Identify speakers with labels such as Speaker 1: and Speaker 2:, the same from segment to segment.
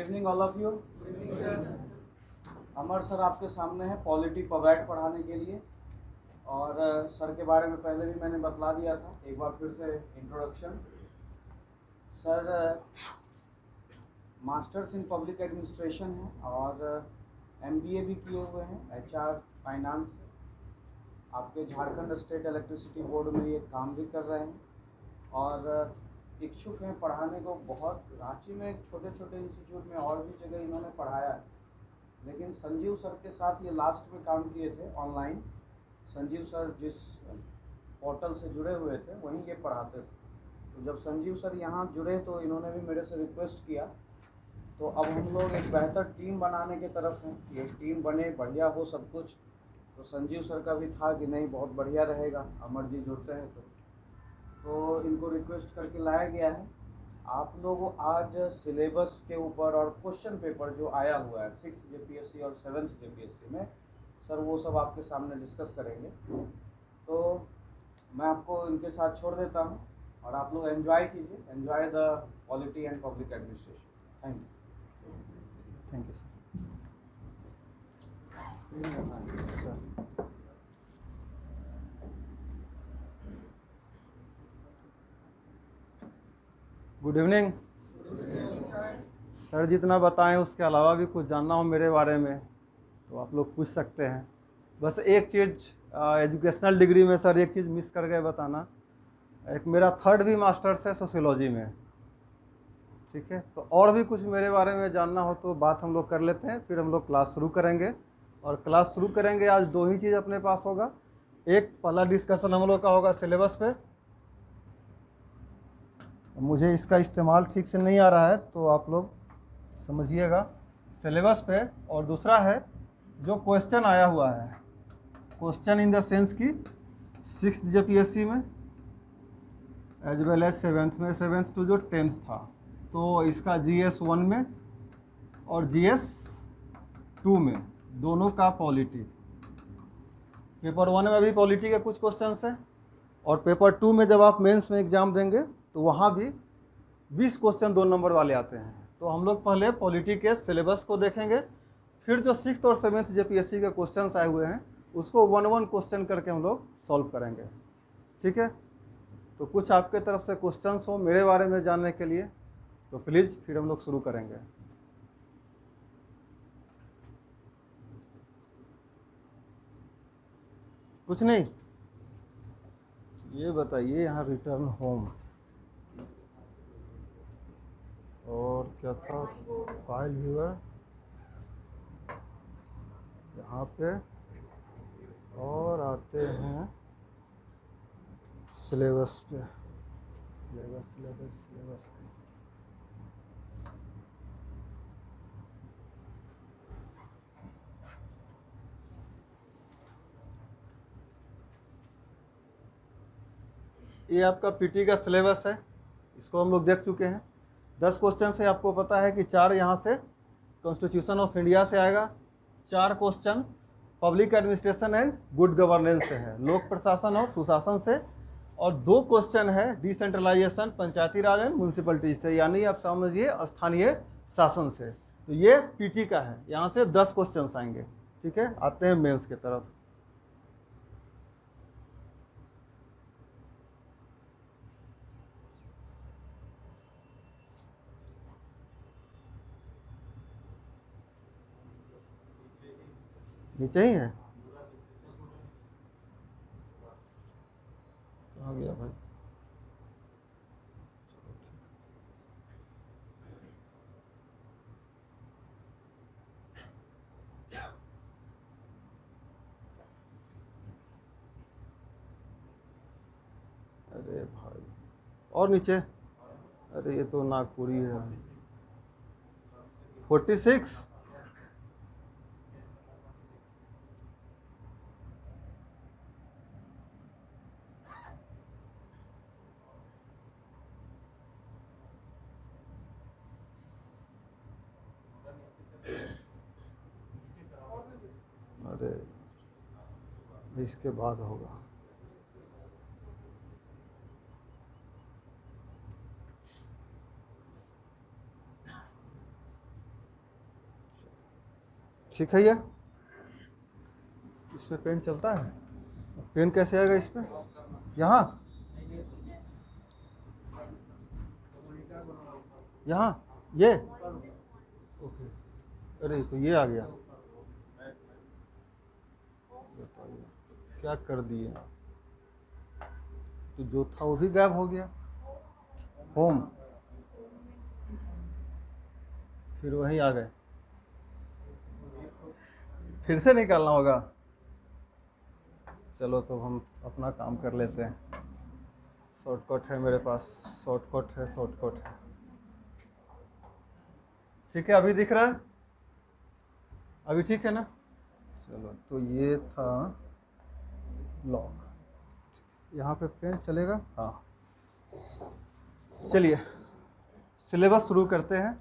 Speaker 1: Evening all of you. Amar sir आपके सामने है पॉलिटी पवैट पढ़ाने के लिए। और सर के बारे में पहले भी मैंने बतला दिया था, एक बार फिर से introduction. Sir masters in public administration है और MBA भी किए हुए हैं HR फाइनेंस से। आपके झारखंड स्टेट इलेक्ट्रिसिटी बोर्ड में ये काम भी कर रहे हैं और इच्छुक हैं पढ़ाने को। बहुत रांची में छोटे छोटे इंस्टीट्यूट में और भी जगह इन्होंने पढ़ाया है, लेकिन संजीव सर के साथ ये लास्ट में काम किए थे ऑनलाइन। संजीव सर जिस पोर्टल से जुड़े हुए थे वहीं ये पढ़ाते थे। तो जब संजीव सर यहाँ जुड़े तो इन्होंने भी मेरे से रिक्वेस्ट किया, तो अब हम लोग एक बेहतर टीम बनाने की तरफ हैं। ये टीम बने, बढ़िया हो सब कुछ। तो संजीव सर का भी था कि नहीं बहुत बढ़िया रहेगा, अमर जी जुड़ते हैं तो इनको रिक्वेस्ट करके लाया गया है। आप लोग आज सिलेबस के ऊपर और क्वेश्चन पेपर जो आया हुआ है 6th JPSC और 7th JPSC में, सर वो सब आपके सामने डिस्कस करेंगे। तो मैं आपको इनके साथ छोड़ देता हूँ और आप लोग एंजॉय कीजिए, enjoy the polity and public administration. Thank you sir.
Speaker 2: Good evening sir. जितना बताएं उसके अलावा भी कुछ जानना हो मेरे बारे में तो आप लोग पूछ सकते हैं। बस एक चीज़ एजुकेशनल डिग्री में सर एक चीज़ मिस कर गए बताना। एक मेरा 3rd भी मास्टर्स है सोशियोलॉजी में, ठीक है। तो और भी कुछ मेरे बारे में जानना हो तो बात हम लोग कर लेते हैं, फिर हम लोग क्लास शुरू करेंगे। और क्लास शुरू करेंगे आज 2 ही चीज़ अपने पास होगा। एक पहला डिस्कशन हम लोग का होगा सिलेबस पे, मुझे इसका इस्तेमाल ठीक से नहीं आ रहा है तो आप लोग समझिएगा सिलेबस पे। और दूसरा है जो क्वेश्चन आया हुआ है, क्वेश्चन इन द सेंस कि 6th JPSC में एज वेल एज 7th में, 7th टू जो 10th था, तो इसका GS 1 में और GS 2 में दोनों का पॉलिटी। पेपर 1 में भी पॉलिटी के कुछ क्वेश्चंस हैं और पेपर 2 में जब आप मेंस में एग्ज़ाम देंगे तो वहाँ भी 20 क्वेश्चन 2 नंबर वाले आते हैं। तो हम लोग पहले पॉलिटी के सिलेबस को देखेंगे, फिर जो 6th और 7th JPSC के क्वेश्चंस आए हुए हैं उसको 1-1 क्वेश्चन करके हम लोग सॉल्व करेंगे, ठीक है। तो कुछ आपके तरफ से क्वेश्चंस हो मेरे बारे में जानने के लिए तो प्लीज़ फिर हम लोग शुरू करेंगे। कुछ नहीं, ये बताइए यहाँ रिटर्न होम और क्या था, फाइल व्यूअर यहाँ पे, और आते हैं सिलेबस पे। सिलेबस ये आपका पीटी का सिलेबस है, इसको हम लोग देख चुके हैं। 10 क्वेश्चन से आपको पता है कि 4 यहाँ से कॉन्स्टिट्यूशन ऑफ इंडिया से आएगा, 4 question public administration and good governance से है, लोक प्रशासन और सुशासन से, और 2 क्वेश्चन है decentralisation Panchayati Raj and municipality से, यानी आप समझिए स्थानीय शासन से। तो ये पीटी का है, यहाँ से 10 क्वेश्चन आएंगे, ठीक है। आते हैं मेंस की तरफ। नीचे ही है, कहाँ गया भाई? चलो ठीक। अरे भाई और नीचे, अरे ये तो नागपुरी है। 46, अरे इसके बाद होगा। ठीक है। ये इस पे पेन चलता है, पेन कैसे आएगा इस पे? यहाँ यहाँ ये ओके, अरे तो ये आ गया, बताइए क्या कर दिए? तो जो था वो भी गायब हो गया। होम, फिर वहीं आ गए, फिर से निकालना होगा। चलो तो हम अपना काम कर लेते हैं, शॉर्टकट है मेरे पास, शॉर्टकट है। ठीक है, अभी दिख रहा है, अभी ठीक है ना? चलो तो ये था लॉक, यहाँ पे पेन चलेगा? हाँ, चलिए सिलेबस शुरू करते हैं।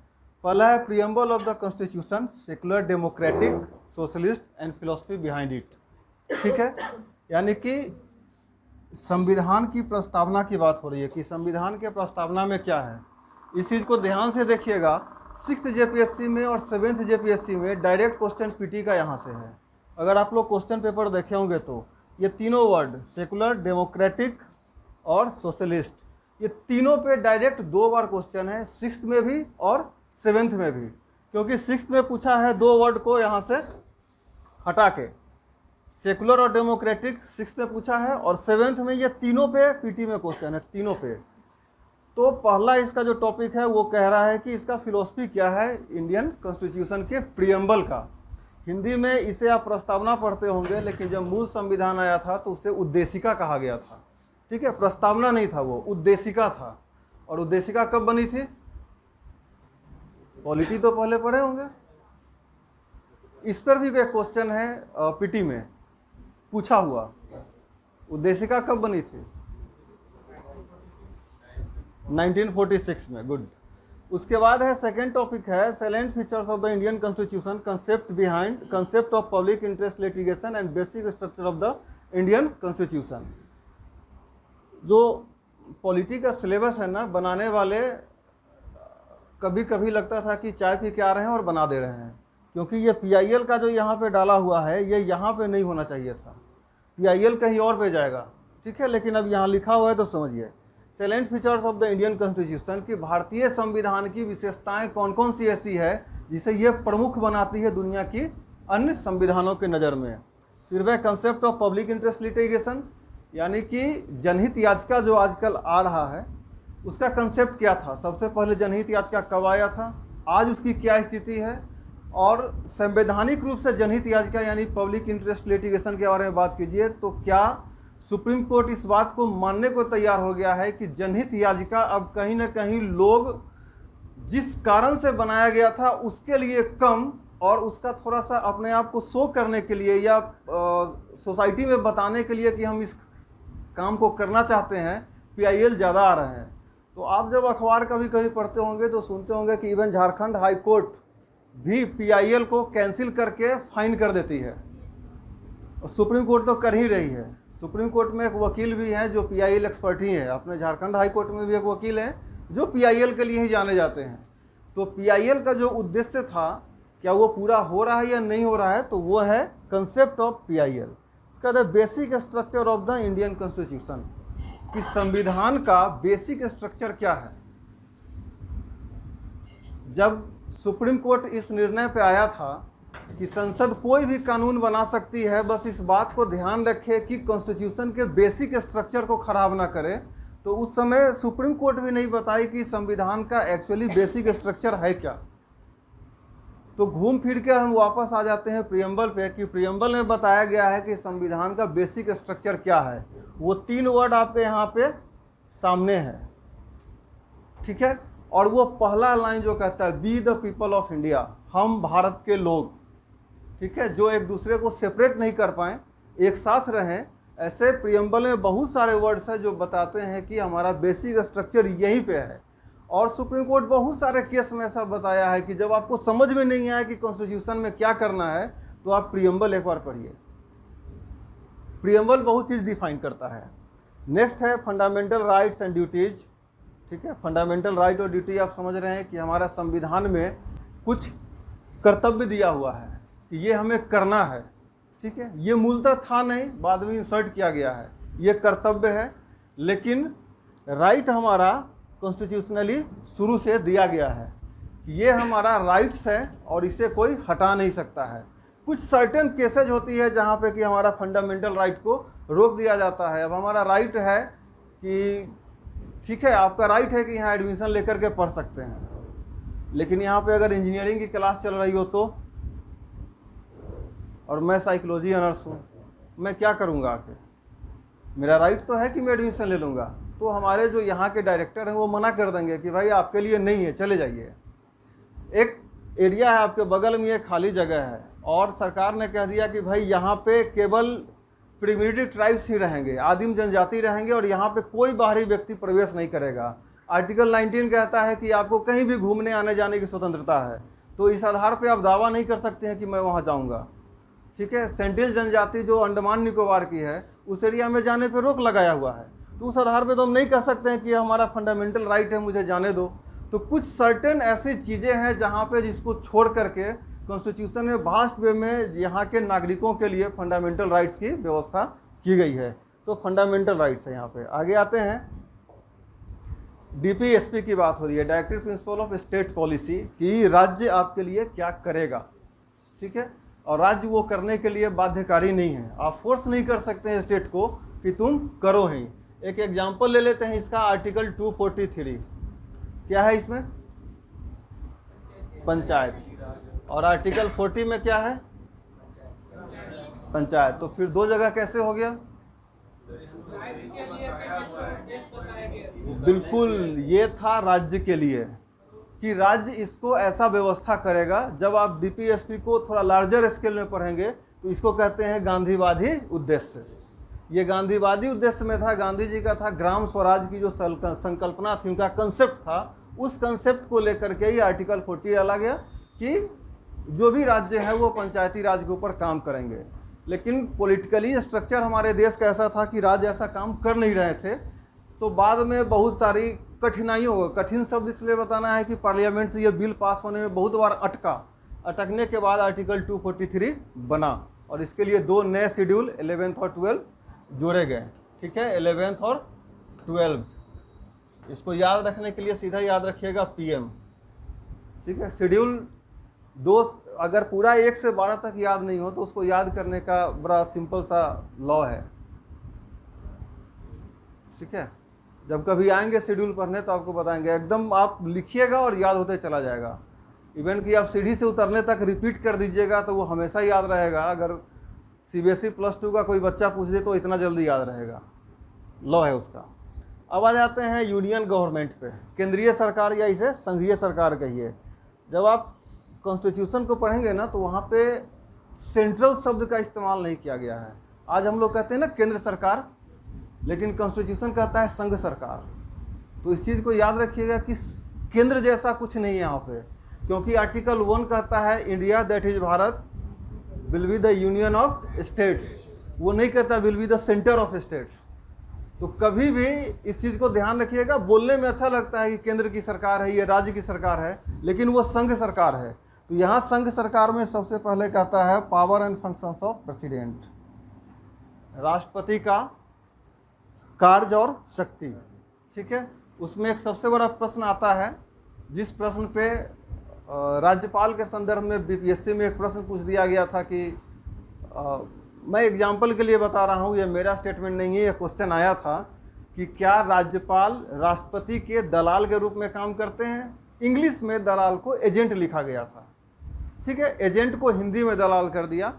Speaker 2: पहला है preamble of the constitution, secular, democratic, socialist and philosophy behind it. ठीक है, यानी कि संविधान की प्रस्तावना की बात हो रही है कि संविधान के प्रस्तावना में क्या है। इस चीज़ को ध्यान से देखिएगा, 6th जेपीएससी में और 7th जेपीएससी में डायरेक्ट क्वेश्चन पीटी का यहाँ से है। अगर आप लोग क्वेश्चन पेपर देखे होंगे तो ये तीनों वर्ड सेकुलर, डेमोक्रेटिक और सोशलिस्ट, ये तीनों पे डायरेक्ट 2 बार क्वेश्चन है, 6th में भी और 7th में भी। क्योंकि 6th में पूछा है 2 वर्ड को यहाँ से हटा के, सेकुलर और डेमोक्रेटिक 6th में पूछा है, और 7th में ये तीनों पे पीटी में क्वेश्चन है, तीनों पे। तो पहला इसका जो टॉपिक है वो कह रहा है कि इसका फिलॉसफी क्या है इंडियन कॉन्स्टिट्यूशन के प्रीएम्बल का। हिंदी में इसे आप प्रस्तावना पढ़ते होंगे, लेकिन जब मूल संविधान आया था तो उसे उद्देशिका कहा गया था। ठीक है, प्रस्तावना नहीं था, वो उद्देशिका था। और उद्देशिका कब बनी थी? पॉलिटी तो पहले पढ़े होंगे, इस पर भी एक क्वेश्चन है पीटी में पूछा हुआ, उद्देशिका कब बनी थी? 1946 में। गुड। उसके बाद है सेकेंड टॉपिक है salient features of the Indian constitution, concept of public interest litigation and basic structure of the Indian constitution. जो पॉलिटी का सिलेबस है ना, बनाने वाले कभी कभी लगता था कि चाय पी के आ रहे हैं और बना दे रहे हैं, क्योंकि ये PIL का जो यहाँ पे डाला हुआ है ये यहाँ पे नहीं होना चाहिए था, PIL कहीं और पे जाएगा। ठीक है, लेकिन अब यहाँ लिखा हुआ है तो समझिए। Salient features of the Indian constitution की भारतीय संविधान की विशेषताएं कौन कौन सी ऐसी है जिसे ये प्रमुख बनाती है दुनिया की अन्य संविधानों के नज़र में। फिर वह concept of public interest litigation, यानी कि जनहित याचिका जो आजकल आ रहा है उसका कंसेप्ट क्या था, सबसे पहले जनहित याचिका कब आया था, आज उसकी क्या स्थिति है, और संवैधानिक रूप से जनहित याचिका यानी पब्लिक इंटरेस्ट लिटिगेशन के बारे में बात कीजिए तो क्या सुप्रीम कोर्ट इस बात को मानने को तैयार हो गया है कि जनहित याचिका अब कहीं ना कहीं लोग जिस कारण से बनाया गया था उसके लिए कम, और उसका थोड़ा सा अपने आप को शो करने के लिए या सोसाइटी में बताने के लिए कि हम इस काम को करना चाहते हैं, PIL ज़्यादा आ रहे हैं। तो आप जब अखबार कभी कभी पढ़ते होंगे तो सुनते होंगे कि इवन झारखंड हाई कोर्ट भी PIL को कैंसिल करके फाइन कर देती है, और सुप्रीम कोर्ट तो कर ही रही है। सुप्रीम कोर्ट में एक वकील भी हैं जो PIL एक्सपर्ट ही है, अपने झारखंड हाई कोर्ट में भी एक वकील हैं जो PIL के लिए ही जाने जाते हैं। तो PIL का जो उद्देश्य था क्या वो पूरा हो रहा है या नहीं हो रहा है, तो वो है कंसेप्ट ऑफ PIL। इसका the basic structure of the Indian constitution, कि संविधान का बेसिक स्ट्रक्चर क्या है। जब सुप्रीम कोर्ट इस निर्णय पे आया था कि संसद कोई भी कानून बना सकती है, बस इस बात को ध्यान रखे कि कॉन्स्टिट्यूशन के बेसिक स्ट्रक्चर को खराब ना करे, तो उस समय सुप्रीम कोर्ट भी नहीं बताई कि संविधान का एक्चुअली बेसिक स्ट्रक्चर है क्या। तो घूम फिर के हम वापस आ जाते हैं प्रीएम्बल पे कि प्रीएम्बल में बताया गया है कि संविधान का बेसिक स्ट्रक्चर क्या है। वो 3 वर्ड आपके यहाँ पे सामने है। ठीक है, और वो पहला लाइन जो कहता है be the people of India, हम भारत के लोग। ठीक है, जो एक दूसरे को सेपरेट नहीं कर पाएँ, एक साथ रहें। ऐसे प्रीएम्बल में बहुत सारे वर्ड्स हैं जो बताते हैं कि हमारा बेसिक स्ट्रक्चर यहीं पे है। और सुप्रीम कोर्ट बहुत सारे केस में ऐसा बताया है कि जब आपको समझ में नहीं आया कि कॉन्स्टिट्यूशन में क्या करना है तो आप प्रीएम्बल एक बार पढ़िए। प्रीएम्बल बहुत चीज़ डिफाइन करता है। नेक्स्ट है फंडामेंटल राइट्स एंड ड्यूटीज़। ठीक है, फंडामेंटल राइट और ड्यूटी आप समझ रहे हैं कि हमारा संविधान में कुछ कर्तव्य दिया हुआ है। कि ये हमें करना है, ठीक है। ये मूलतः था नहीं, बाद में इंसर्ट किया गया है। ये कर्तव्य है, लेकिन राइट हमारा कॉन्स्टिट्यूशनली शुरू से दिया गया है कि ये हमारा राइट्स है और इसे कोई हटा नहीं सकता है। कुछ सर्टेन केसेज होती है जहाँ पे कि हमारा फंडामेंटल राइट को रोक दिया जाता है। अब हमारा राइट है कि ठीक है, आपका राइट है कि यहाँ एडमिशन लेकर के पढ़ सकते हैं, लेकिन यहाँ पे अगर इंजीनियरिंग की क्लास चल रही हो तो, और मैं साइकोलॉजी ऑनर्स हूँ, मैं क्या करूँगा आके? मेरा राइट तो है कि मैं एडमिशन ले लूँगा। तो हमारे जो यहाँ के डायरेक्टर हैं वो मना कर देंगे कि भाई आपके लिए नहीं है, चले जाइए। एक एरिया है आपके बगल में, एक खाली जगह है, और सरकार ने कह दिया कि भाई यहाँ पे केवल प्रिमिटिव ट्राइब्स ही रहेंगे, आदिम जनजाति रहेंगे, और यहाँ पे कोई बाहरी व्यक्ति प्रवेश नहीं करेगा। आर्टिकल 19 कहता है कि आपको कहीं भी घूमने आने जाने की स्वतंत्रता है। तो इस आधार पे आप दावा नहीं कर सकते हैं कि मैं वहाँ जाऊँगा, ठीक है। सेंट्रल जनजाति जो अंडमान निकोबार की है, उस एरिया में जाने पे रोक लगाया हुआ है। तो उस आधार पे तो हम नहीं कह सकते हैं कि हमारा फंडामेंटल राइट है, मुझे जाने दो। तो कुछ सर्टेन ऐसी चीज़ें हैं जहाँ पे जिसको छोड़ करके कॉन्स्टिट्यूशन में वास्ट वे में यहाँ के नागरिकों के लिए फंडामेंटल राइट्स की व्यवस्था की गई है। तो फंडामेंटल राइट्स है यहाँ पे। आगे आते हैं, DPSP की बात हो रही है, directive principle of state policy, कि राज्य आपके लिए क्या करेगा, ठीक है। और राज्य वो करने के लिए बाध्यकारी नहीं है, आप फोर्स नहीं कर सकते हैं स्टेट को कि तुम करो ही। एक एग्जाम्पल ले लेते हैं इसका, आर्टिकल 243 क्या है इसमें? पंचायत। और आर्टिकल 40 में क्या है? पंचायत। तो फिर दो जगह कैसे हो गया? बिल्कुल, ये था राज्य के लिए कि राज्य इसको ऐसा व्यवस्था करेगा। जब आप DPSP को थोड़ा लार्जर स्केल में पढ़ेंगे तो इसको कहते हैं गांधीवादी उद्देश्य। ये गांधीवादी उद्देश्य में था, गांधी जी का था, ग्राम स्वराज की जो संकल्पना थी, उनका कंसेप्ट था, उस कंसेप्ट को लेकर के ही आर्टिकल 40 डाला गया कि जो भी राज्य है वो पंचायती राज के ऊपर काम करेंगे। लेकिन पॉलिटिकली स्ट्रक्चर हमारे देश का ऐसा था कि राज्य ऐसा काम कर नहीं रहे थे। तो बाद में बहुत सारी कठिनाइयों, कठिन शब्द इसलिए बताना है कि पार्लियामेंट से ये बिल पास होने में बहुत बार अटकने के बाद आर्टिकल 243 बना, और इसके लिए दो नए शेड्यूल 11th और 12 जोड़े गए, ठीक है। 11th और 12 इसको याद रखने के लिए सीधा याद रखिएगा PM, ठीक है। शेड्यूल 2 अगर पूरा 1 से 12 तक याद नहीं हो तो उसको याद करने का बड़ा सिंपल सा लॉ है, ठीक है। जब कभी आएंगे शेड्यूल पढ़ने तो आपको बताएंगे, एकदम आप लिखिएगा और याद होते चला जाएगा। इवन कि आप सीढ़ी से उतरने तक रिपीट कर दीजिएगा तो वो हमेशा याद रहेगा। अगर CBSE +2 का कोई बच्चा पूछ दे तो इतना जल्दी याद रहेगा, लॉ है उसका। अब आ जाते हैं यूनियन गवर्नमेंट पे, केंद्रीय सरकार या इसे संघीय सरकार कहिए। जब आप कॉन्स्टिट्यूशन को पढ़ेंगे ना तो वहाँ पे सेंट्रल शब्द का इस्तेमाल नहीं किया गया है। आज हम लोग कहते हैं ना केंद्र सरकार, लेकिन कॉन्स्टिट्यूशन कहता है संघ सरकार। तो इस चीज़ को याद रखिएगा कि केंद्र जैसा कुछ नहीं है यहाँ पे, क्योंकि आर्टिकल 1 कहता है India that is Bharat will be the union of states, वो नहीं कहता will be the centre of states. तो कभी भी इस चीज़ को ध्यान रखिएगा। बोलने में अच्छा लगता है कि केंद्र की सरकार है, ये राज्य की सरकार है, लेकिन वो संघ सरकार है। तो यहाँ संघ सरकार में सबसे पहले कहता है power and functions of president, राष्ट्रपति का कार्य और शक्ति, ठीक है। उसमें एक सबसे बड़ा प्रश्न आता है, जिस प्रश्न पे राज्यपाल के संदर्भ में BPSC में एक प्रश्न पूछ दिया गया था कि मैं एग्जाम्पल के लिए बता रहा हूँ, ये मेरा स्टेटमेंट नहीं है, ये क्वेश्चन आया था कि क्या राज्यपाल राष्ट्रपति के दलाल के रूप में काम करते हैं। इंग्लिश में दलाल को एजेंट लिखा गया था, ठीक है। एजेंट को हिंदी में दलाल कर दिया,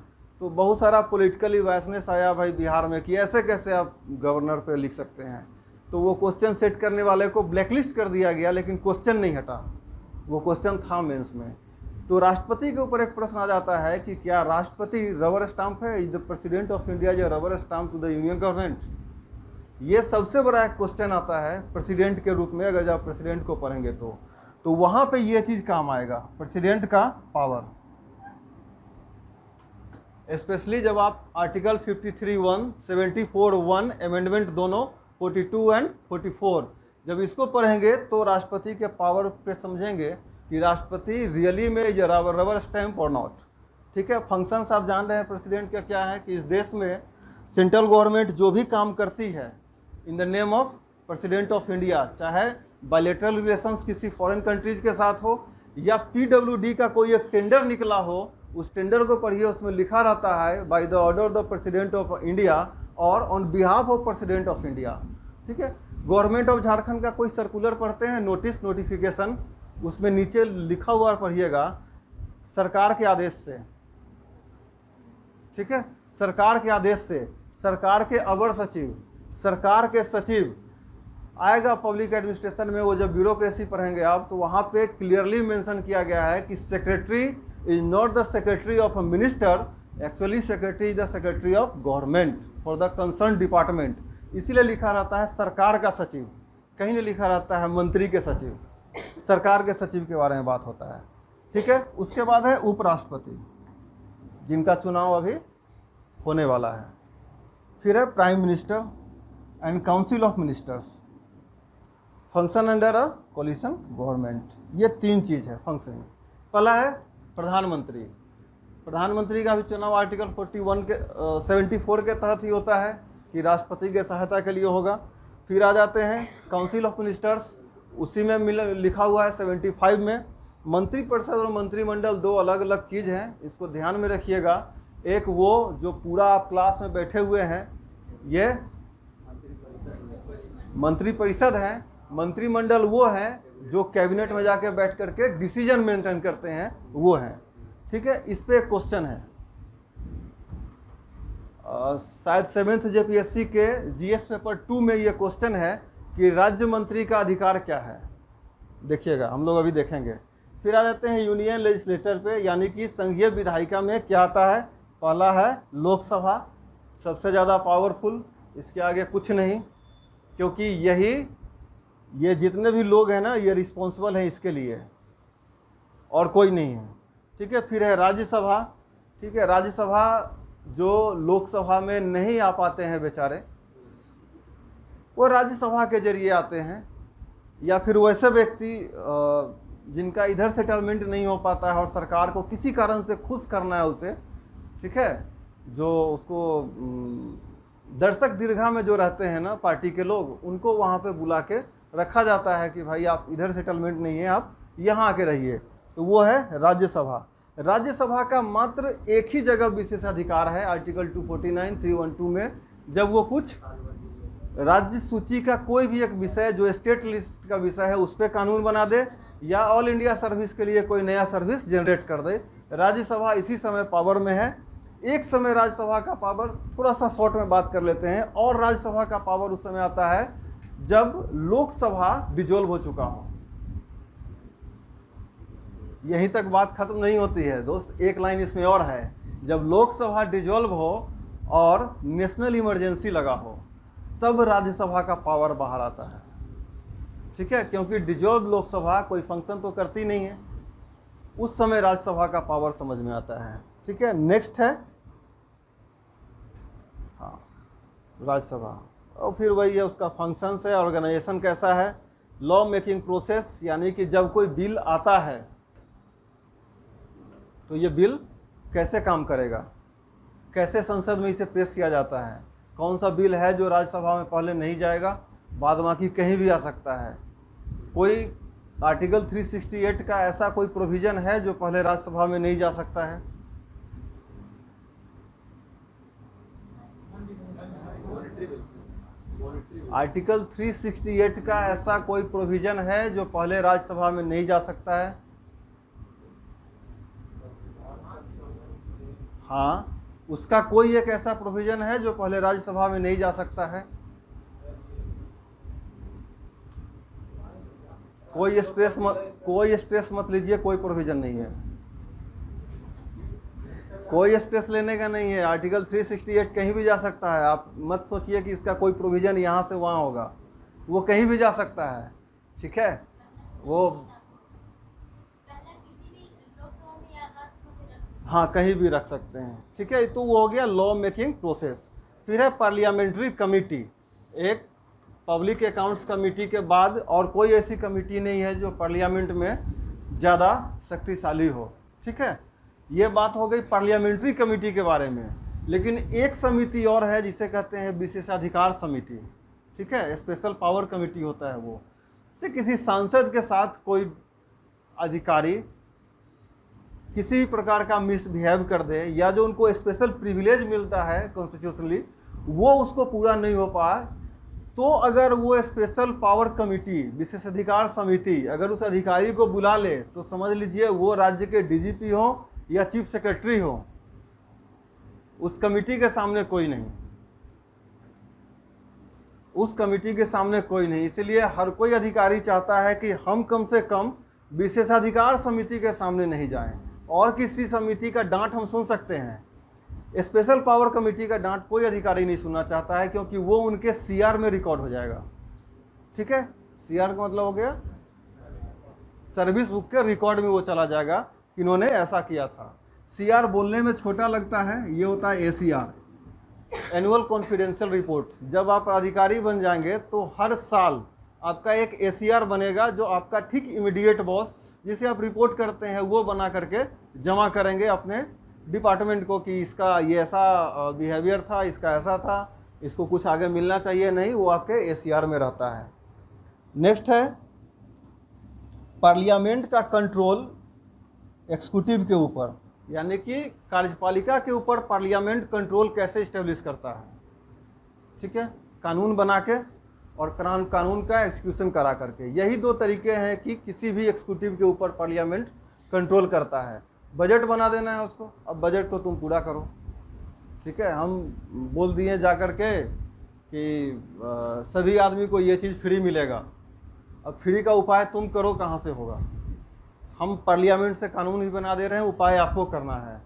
Speaker 2: तो बहुत सारा पॉलिटिकली वायसनेस आया भाई बिहार में कि ऐसे कैसे आप गवर्नर पे लिख सकते हैं। तो वो क्वेश्चन सेट करने वाले को ब्लैकलिस्ट कर दिया गया, लेकिन क्वेश्चन नहीं हटा, वो क्वेश्चन था मेंस में। तो राष्ट्रपति के ऊपर एक प्रश्न आ जाता है कि क्या राष्ट्रपति रबर स्टाम्प है, is the president of India जो rubber stamp to the union government. ये सबसे बड़ा एक क्वेश्चन आता है प्रेसिडेंट के रूप में, अगर जब प्रेसिडेंट को पढ़ेंगे तो वहाँ पे ये चीज़ काम आएगा, प्रेसिडेंट का पावर। स्पेशली जब आप आर्टिकल 53(1), 74(1) अमेंडमेंट दोनों 42 एंड 44 जब इसको पढ़ेंगे तो राष्ट्रपति के पावर पे समझेंगे कि राष्ट्रपति रियली में ये रबर स्टैम्प और नॉट। ठीक है। फंक्शंस आप जान रहे हैं प्रेसिडेंट का क्या है कि इस देश में सेंट्रल गवर्नमेंट जो भी काम करती है in the name of president of India, चाहे बायलैटरल रिलेशंस किसी फॉरेन कंट्रीज़ के साथ हो या PWD का कोई एक टेंडर निकला हो, उस टेंडर को पढ़िए, उसमें लिखा रहता है by the order of the president of India और on behalf of president of India. ठीक है। गवर्नमेंट ऑफ झारखंड का कोई सर्कुलर पढ़ते हैं, नोटिस नोटिफिकेशन, उसमें नीचे लिखा हुआ पढ़िएगा सरकार के आदेश से। ठीक है। सरकार के आदेश से, सरकार के अवर सचिव, सरकार के सचिव आएगा पब्लिक एडमिनिस्ट्रेशन में। वो जब ब्यूरोक्रेसी पढ़ेंगे आप तो वहाँ पे क्लियरली मेंशन किया गया है कि secretary is not the secretary of a minister, actually secretary is the secretary of government for the concern department. इसीलिए लिखा रहता है सरकार का सचिव, कहीं नहीं लिखा रहता है मंत्री के सचिव। सरकार के सचिव के बारे में बात होता है। ठीक है। उसके बाद है उपराष्ट्रपति, जिनका चुनाव अभी होने वाला है। फिर है prime minister and council of ministers, function under a coalition government. ये 3 चीज़ है फंक्शन। पहला है प्रधानमंत्री। प्रधानमंत्री का भी चुनाव आर्टिकल 74 के तहत ही होता है कि राष्ट्रपति के सहायता के लिए होगा। फिर आ जाते हैं काउंसिल ऑफ मिनिस्टर्स, उसी में लिखा हुआ है 75 में। मंत्रिपरिषद और मंत्रिमंडल 2 अलग अलग चीज़ हैं, इसको ध्यान में रखिएगा। एक वो जो पूरा आप क्लास में बैठे हुए हैं, ये मंत्रिपरिषद है। मंत्रिमंडल वो हैं जो कैबिनेट में जाके बैठ करके डिसीजन मेंटेन करते हैं, वो हैं। ठीक है। इस पे एक क्वेश्चन है, शायद 7th JPSC के GS पेपर 2 में ये क्वेश्चन है कि राज्य मंत्री का अधिकार क्या है। देखिएगा, हम लोग अभी देखेंगे। फिर आ जाते हैं यूनियन लेजिस्लेचर पे, यानी कि संघीय विधायिका में क्या आता है। पहला है लोकसभा, सबसे ज़्यादा पावरफुल, इसके आगे कुछ नहीं, क्योंकि ये जितने भी लोग हैं ना, ये रिस्पॉन्सिबल हैं इसके लिए, और कोई नहीं है। ठीक है। फिर है राज्यसभा। ठीक है। राज्यसभा जो लोकसभा में नहीं आ पाते हैं बेचारे, वो राज्यसभा के जरिए आते हैं, या फिर वैसे व्यक्ति जिनका इधर सेटलमेंट नहीं हो पाता है और सरकार को किसी कारण से खुश करना है उसे। ठीक है। जो उसको दर्शक दीर्घा में जो रहते हैं ना पार्टी के लोग, उनको वहाँ पे बुला के रखा जाता है कि भाई आप इधर सेटलमेंट नहीं है, आप यहाँ आके रहिए। तो वो है राज्यसभा। राज्यसभा का मात्र एक ही जगह विशेषाधिकार है आर्टिकल 249 312 में, जब वो कुछ राज्य सूची का कोई भी एक विषय जो स्टेट लिस्ट का विषय है उस पर कानून बना दे, या ऑल इंडिया सर्विस के लिए कोई नया सर्विस जनरेट कर दे। राज्यसभा इसी समय पावर में है। एक समय राज्यसभा का पावर, थोड़ा सा शॉर्ट में बात कर लेते हैं, और राज्यसभा का पावर उस समय आता है जब लोकसभा डिजोल्व हो चुका हो। यहीं तक बात खत्म नहीं होती है दोस्त, एक लाइन इसमें और है। जब लोकसभा डिजोल्व हो और नेशनल इमरजेंसी लगा हो, तब राज्यसभा का पावर बाहर आता है। ठीक है। क्योंकि डिजोल्व लोकसभा कोई फंक्शन तो करती नहीं है, उस समय राज्यसभा का पावर समझ में आता है। ठीक है। नेक्स्ट है हाँ राज्यसभा, और फिर वही है उसका फंक्शंस है, ऑर्गेनाइजेशन कैसा है, लॉ मेकिंग प्रोसेस, यानी कि जब कोई बिल आता है तो ये बिल कैसे काम करेगा, कैसे संसद में इसे पेश किया जाता है, कौन सा बिल है जो राज्यसभा में पहले नहीं जाएगा, बाद बाकी कहीं भी आ सकता है। कोई आर्टिकल 368 का ऐसा कोई प्रोविज़न है जो पहले राज्यसभा में नहीं जा सकता है। आर्टिकल 368 का ऐसा कोई प्रोविज़न है जो पहले राज्यसभा में नहीं जा सकता है। हाँ, उसका कोई एक ऐसा प्रोविज़न है जो पहले राज्यसभा में नहीं जा सकता है। कोई स्ट्रेस मत लीजिए, कोई प्रोविज़न नहीं है, कोई स्ट्रेस लेने का नहीं है। आर्टिकल 368 कहीं भी जा सकता है। आप मत सोचिए कि इसका कोई प्रोविज़न यहाँ से वहाँ होगा, वो कहीं भी जा सकता है। ठीक है। वो हाँ कहीं भी रख सकते हैं। ठीक है। तो वो हो गया लॉ मेकिंग प्रोसेस। फिर है पार्लियामेंट्री कमेटी। एक पब्लिक अकाउंट्स कमेटी के बाद और कोई ऐसी कमेटी नहीं है जो पार्लियामेंट में ज़्यादा शक्तिशाली हो। ठीक है। ये बात हो गई पार्लियामेंट्री कमेटी के बारे में। लेकिन एक समिति और है जिसे कहते हैं विशेषाधिकार समिति, ठीक है, स्पेशल पावर कमेटी होता है वो। से किसी सांसद के साथ कोई अधिकारी किसी प्रकार का मिसबिहेव कर दे या जो उनको स्पेशल प्रिविलेज मिलता है कॉन्स्टिट्यूशनली वो उसको पूरा नहीं हो पाए, तो अगर वो स्पेशल पावर कमेटी विशेषाधिकार समिति अगर उस अधिकारी को बुला ले तो समझ लीजिए वो राज्य के डीजीपी हो या चीफ सेक्रेटरी हो, उस कमेटी के सामने कोई नहीं, उस कमेटी के सामने कोई नहीं। इसलिए हर कोई अधिकारी चाहता है कि हम कम से कम विशेषाधिकार समिति के सामने नहीं जाएं। और किसी समिति का डांट हम सुन सकते हैं, स्पेशल पावर कमेटी का डांट कोई अधिकारी नहीं सुनना चाहता है, क्योंकि वो उनके सीआर में रिकॉर्ड हो जाएगा। ठीक है, सीआर का मतलब हो गया सर्विस बुक के रिकॉर्ड में वो चला जाएगा कि इन्होंने ऐसा किया था। सीआर बोलने में छोटा लगता है, ये होता है एसीआर, एनुअल कॉन्फिडेंशियल रिपोर्ट। जब आप अधिकारी बन जाएंगे तो हर साल आपका एक एसीआर बनेगा, जो आपका ठीक इमीडिएट बॉस जिसे आप रिपोर्ट करते हैं वो बना करके जमा करेंगे अपने डिपार्टमेंट को कि इसका ये ऐसा बिहेवियर था, इसका ऐसा था, इसको कुछ आगे मिलना चाहिए, नहीं, वो आपके एसीआर में रहता है। नेक्स्ट है पार्लियामेंट का कंट्रोल एग्जीक्यूटिव के ऊपर, यानी कि कार्यपालिका के ऊपर पार्लियामेंट कंट्रोल कैसे इस्टेब्लिश करता है। ठीक है, कानून बना के और कानून का एग्जीक्यूशन करा करके। यही दो तरीके हैं कि किसी भी एग्जीक्यूटिव के ऊपर पार्लियामेंट कंट्रोल करता है। बजट बना देना है उसको, अब बजट तो तुम पूरा करो। ठीक है, हम बोल दिए जा कर के कि सभी आदमी को ये चीज़ फ्री मिलेगा, अब फ्री का उपाय तुम करो, कहाँ से होगा। हम पार्लियामेंट से कानून ही बना दे रहे हैं, उपाय आपको करना है।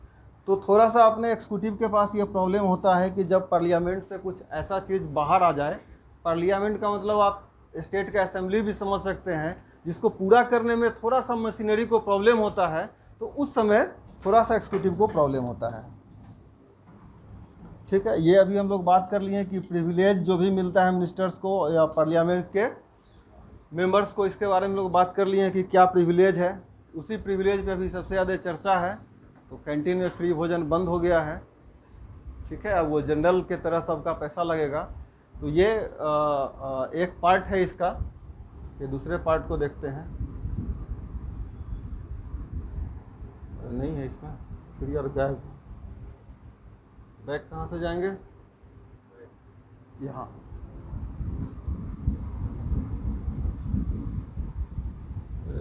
Speaker 2: तो थोड़ा सा अपने एग्जीक्यूटिव के पास ये प्रॉब्लम होता है कि जब पार्लियामेंट से कुछ ऐसा चीज़ बाहर आ जाए, पार्लियामेंट का मतलब आप स्टेट का असेंबली भी समझ सकते हैं, जिसको पूरा करने में थोड़ा सा मशीनरी को प्रॉब्लम होता है, तो उस समय थोड़ा सा एग्जीक्यूटिव को प्रॉब्लम होता है। ठीक है, ये अभी हम लोग बात कर लिए कि प्रिविलेज जो भी मिलता है मिनिस्टर्स को या पार्लियामेंट के मेंबर्स को, इसके बारे में लोग बात कर लिए हैं कि क्या प्रिविलेज है। उसी प्रिविलेज पे अभी सबसे ज़्यादा चर्चा है। तो कैंटीन में फ्री भोजन बंद हो गया है। ठीक है, अब वो जनरल के तरह सबका पैसा लगेगा। तो ये एक पार्ट है इसका। ये दूसरे पार्ट को देखते हैं। नहीं है इसमें फ्री और गायब। बैक कहाँ से जाएंगे? यहाँ।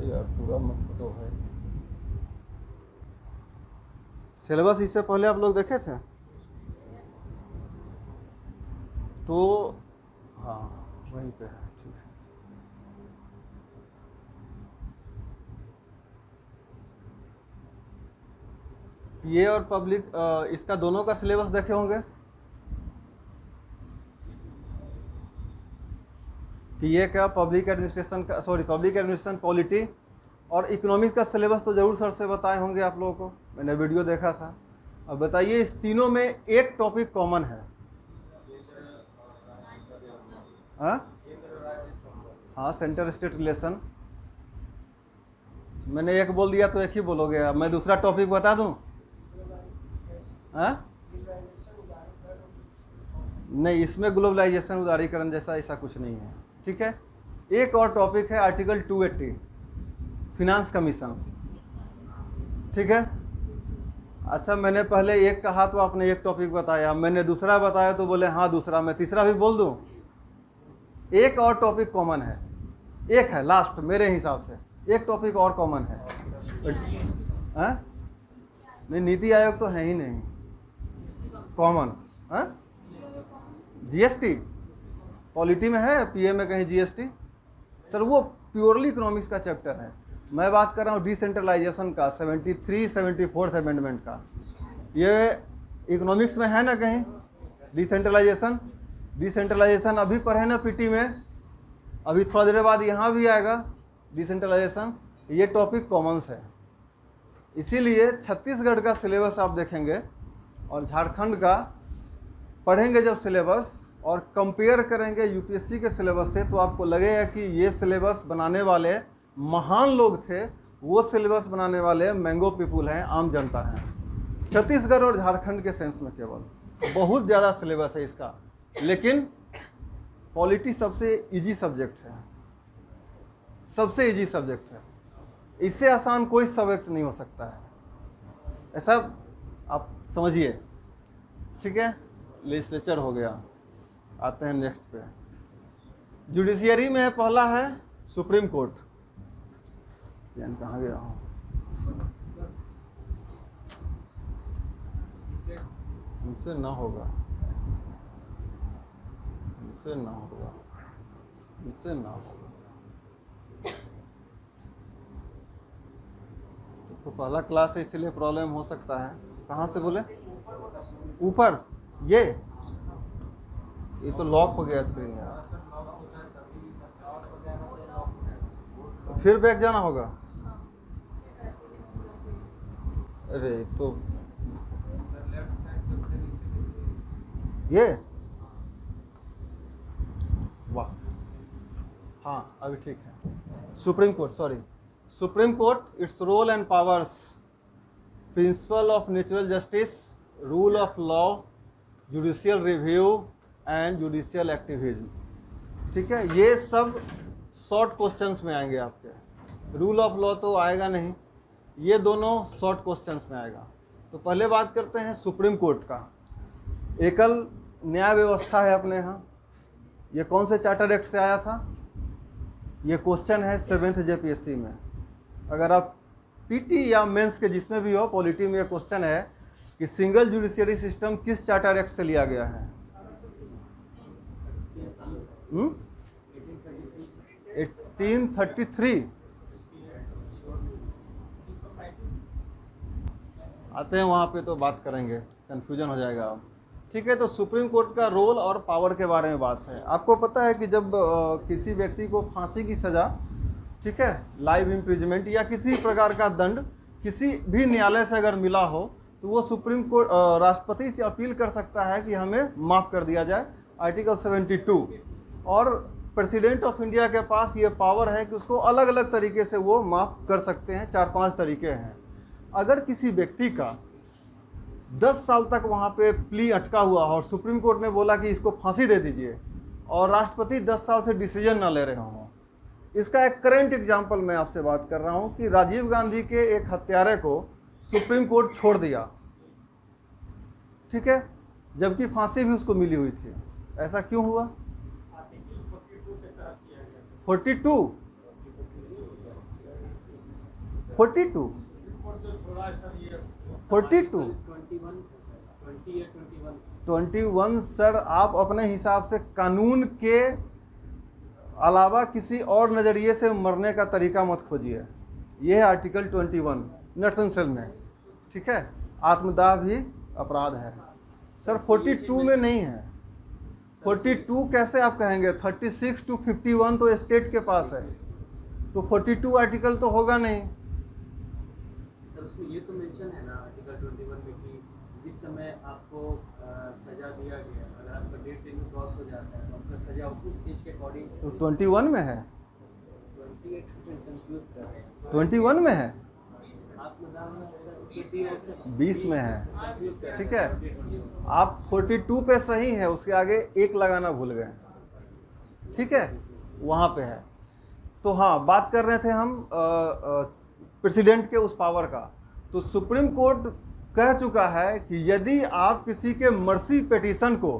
Speaker 2: यार पूरा मत तो है। सिलेबस इससे पहले आप लोग देखे थे? तो हाँ वहीं पे है। ठीक है, ये और पब्लिक इसका दोनों का सिलेबस देखे होंगे। पीए का पब्लिक एडमिनिस्ट्रेशन का, सॉरी पब्लिक एडमिनिस्ट्रेशन पॉलिटी और इकोनॉमिक्स का सिलेबस तो ज़रूर सर से बताए होंगे आप लोगों को, मैंने वीडियो देखा था। अब बताइए इस तीनों में एक टॉपिक कॉमन है। हाँ, सेंटर स्टेट रिलेशन। मैंने एक बोल दिया तो एक ही बोलोगे। अब मैं दूसरा टॉपिक बता दूं? नहीं, इसमें ग्लोबलाइजेशन उदारीकरण जैसा ऐसा कुछ नहीं है। ठीक है, एक और टॉपिक है आर्टिकल 280 फिनांस कमीशन। ठीक है, अच्छा मैंने पहले एक कहा तो आपने एक टॉपिक बताया, मैंने दूसरा बताया तो बोले हाँ दूसरा, मैं तीसरा भी बोल दूं। एक और टॉपिक कॉमन है, एक है लास्ट मेरे हिसाब से, एक टॉपिक और कॉमन है। नहीं, नीति आयोग तो है ही नहीं कॉमन। जीएसटी पॉलिटी में है, पीए में कहीं जीएसटी? सर वो प्योरली इकोनॉमिक्स का चैप्टर है। मैं बात कर रहा हूँ डिसेंट्रलाइजेशन का, 74th अमेंडमेंट का। ये इकोनॉमिक्स में है ना कहीं डिसेंट्रलाइजेशन अभी पढ़े ना पीटी में, अभी थोड़ा देर बाद यहाँ भी आएगा डिसेंट्रलाइजेशन। ये टॉपिक कॉमन्स है, इसीलिए छत्तीसगढ़ का सिलेबस आप देखेंगे और झारखंड का पढ़ेंगे जब सिलेबस और कंपेयर करेंगे यूपीएससी के सिलेबस से, तो आपको लगेगा कि ये सिलेबस बनाने वाले महान लोग थे वो सिलेबस बनाने वाले मैंगो पीपुल हैं, आम जनता हैं, छत्तीसगढ़ और झारखंड के सेंस में केवल। बहुत ज़्यादा सिलेबस है इसका, लेकिन पॉलिटी सबसे इजी सब्जेक्ट है, सबसे इजी सब्जेक्ट है। इससे आसान कोई सब्जेक्ट नहीं हो सकता है, ऐसा आप समझिए। ठीक है, लेजिस्लेचर हो गया। आते हैं नेक्स्ट पे। जुडिशियरी में पहला है सुप्रीम कोर्ट। यानी कहाँ गया हूँ? इनसे ना होगा, इनसे ना होगा, इनसे ना होगा। तो पहला क्लास है इसीलिए प्रॉब्लम हो सकता है। कहाँ से बोले? ऊपर। ये तो लॉक हो गया स्क्रीन यार, फिर बैक जाना होगा। अरे तो ये वाह, हाँ अभी ठीक है। Supreme Court, sorry, Supreme Court, its role and powers, principle of natural justice, rule of law, judicial review and judicial activism. ठीक है, ये सब शॉर्ट क्वेश्चंस में आएंगे आपके। रूल ऑफ लॉ तो आएगा नहीं, ये दोनों शॉर्ट क्वेश्चंस में आएगा। तो पहले बात करते हैं सुप्रीम कोर्ट का। एकल न्याय व्यवस्था है अपने यहाँ। ये कौन से चार्टर एक्ट से आया था? ये क्वेश्चन है 7th JPSC में। अगर आप पीटी या मेंस के जिसमें भी हो, पॉलिटी में ये क्वेश्चन है कि सिंगल जुडिशियरी सिस्टम किस चार्टर एक्ट से लिया गया है? 1833। आते हैं वहाँ पे तो बात करेंगे, कन्फ्यूजन हो जाएगा अब। ठीक है, तो सुप्रीम कोर्ट का रोल और पावर के बारे में बात है। आपको पता है कि जब किसी व्यक्ति को फांसी की सज़ा, ठीक है, लाइव इम्प्रिजमेंट या किसी प्रकार का दंड किसी भी न्यायालय से अगर मिला हो, तो वो सुप्रीम कोर्ट राष्ट्रपति से अपील कर सकता है कि हमें माफ़ कर दिया जाए, आर्टिकल 72। और प्रेसिडेंट ऑफ इंडिया के पास ये पावर है कि उसको अलग अलग तरीके से वो माफ़ कर सकते हैं। 4-5 तरीके हैं। अगर किसी व्यक्ति का 10 साल तक वहाँ पे प्ली अटका हुआ और सुप्रीम कोर्ट ने बोला कि इसको फांसी दे दीजिए, और राष्ट्रपति 10 साल से डिसीजन ना ले रहे हों, इसका एक करंट एग्जांपल मैं आपसे बात कर रहा हूँ कि राजीव गांधी के एक हत्यारे को सुप्रीम कोर्ट छोड़ दिया, ठीक है, जबकि फांसी भी उसको मिली हुई थी। ऐसा क्यों हुआ? 42 21 सर, आप अपने हिसाब से कानून के अलावा किसी और नज़रिए से मरने का तरीका मत खोजिए। ये है आर्टिकल 21 नटसंसेल में, ठीक है। आत्मदाह भी अपराध है सर, 42 में नहीं है। 42 कैसे आप कहेंगे? 36 to 51 तो स्टेट के पास है, तो 42 आर्टिकल तो होगा नहीं।
Speaker 3: सर उसमें ये तो मेंशन है ना आर्टिकल 21 में कि जिस समय आपको सजा दिया गया, अगर आपका डेट टेन्यूर क्रॉस हो जाता है तो आपका सजा उस एज के अकॉर्डिंग।
Speaker 2: तो 21 में है,
Speaker 3: 28 कंफ्यूज कर रहे हैं।
Speaker 2: 21 में है,
Speaker 3: आत्मदाह में सर उसके
Speaker 2: 20 में है,
Speaker 3: कंफ्यूज कर रहे हैं।
Speaker 2: ठीक है। आप 42 पे सही है, उसके आगे 1 लगाना भूल गए, ठीक है, वहाँ पे है। तो हाँ, बात कर रहे थे हम प्रेसिडेंट के उस पावर का। तो सुप्रीम कोर्ट कह चुका है कि यदि आप किसी के मर्सी पिटीशन को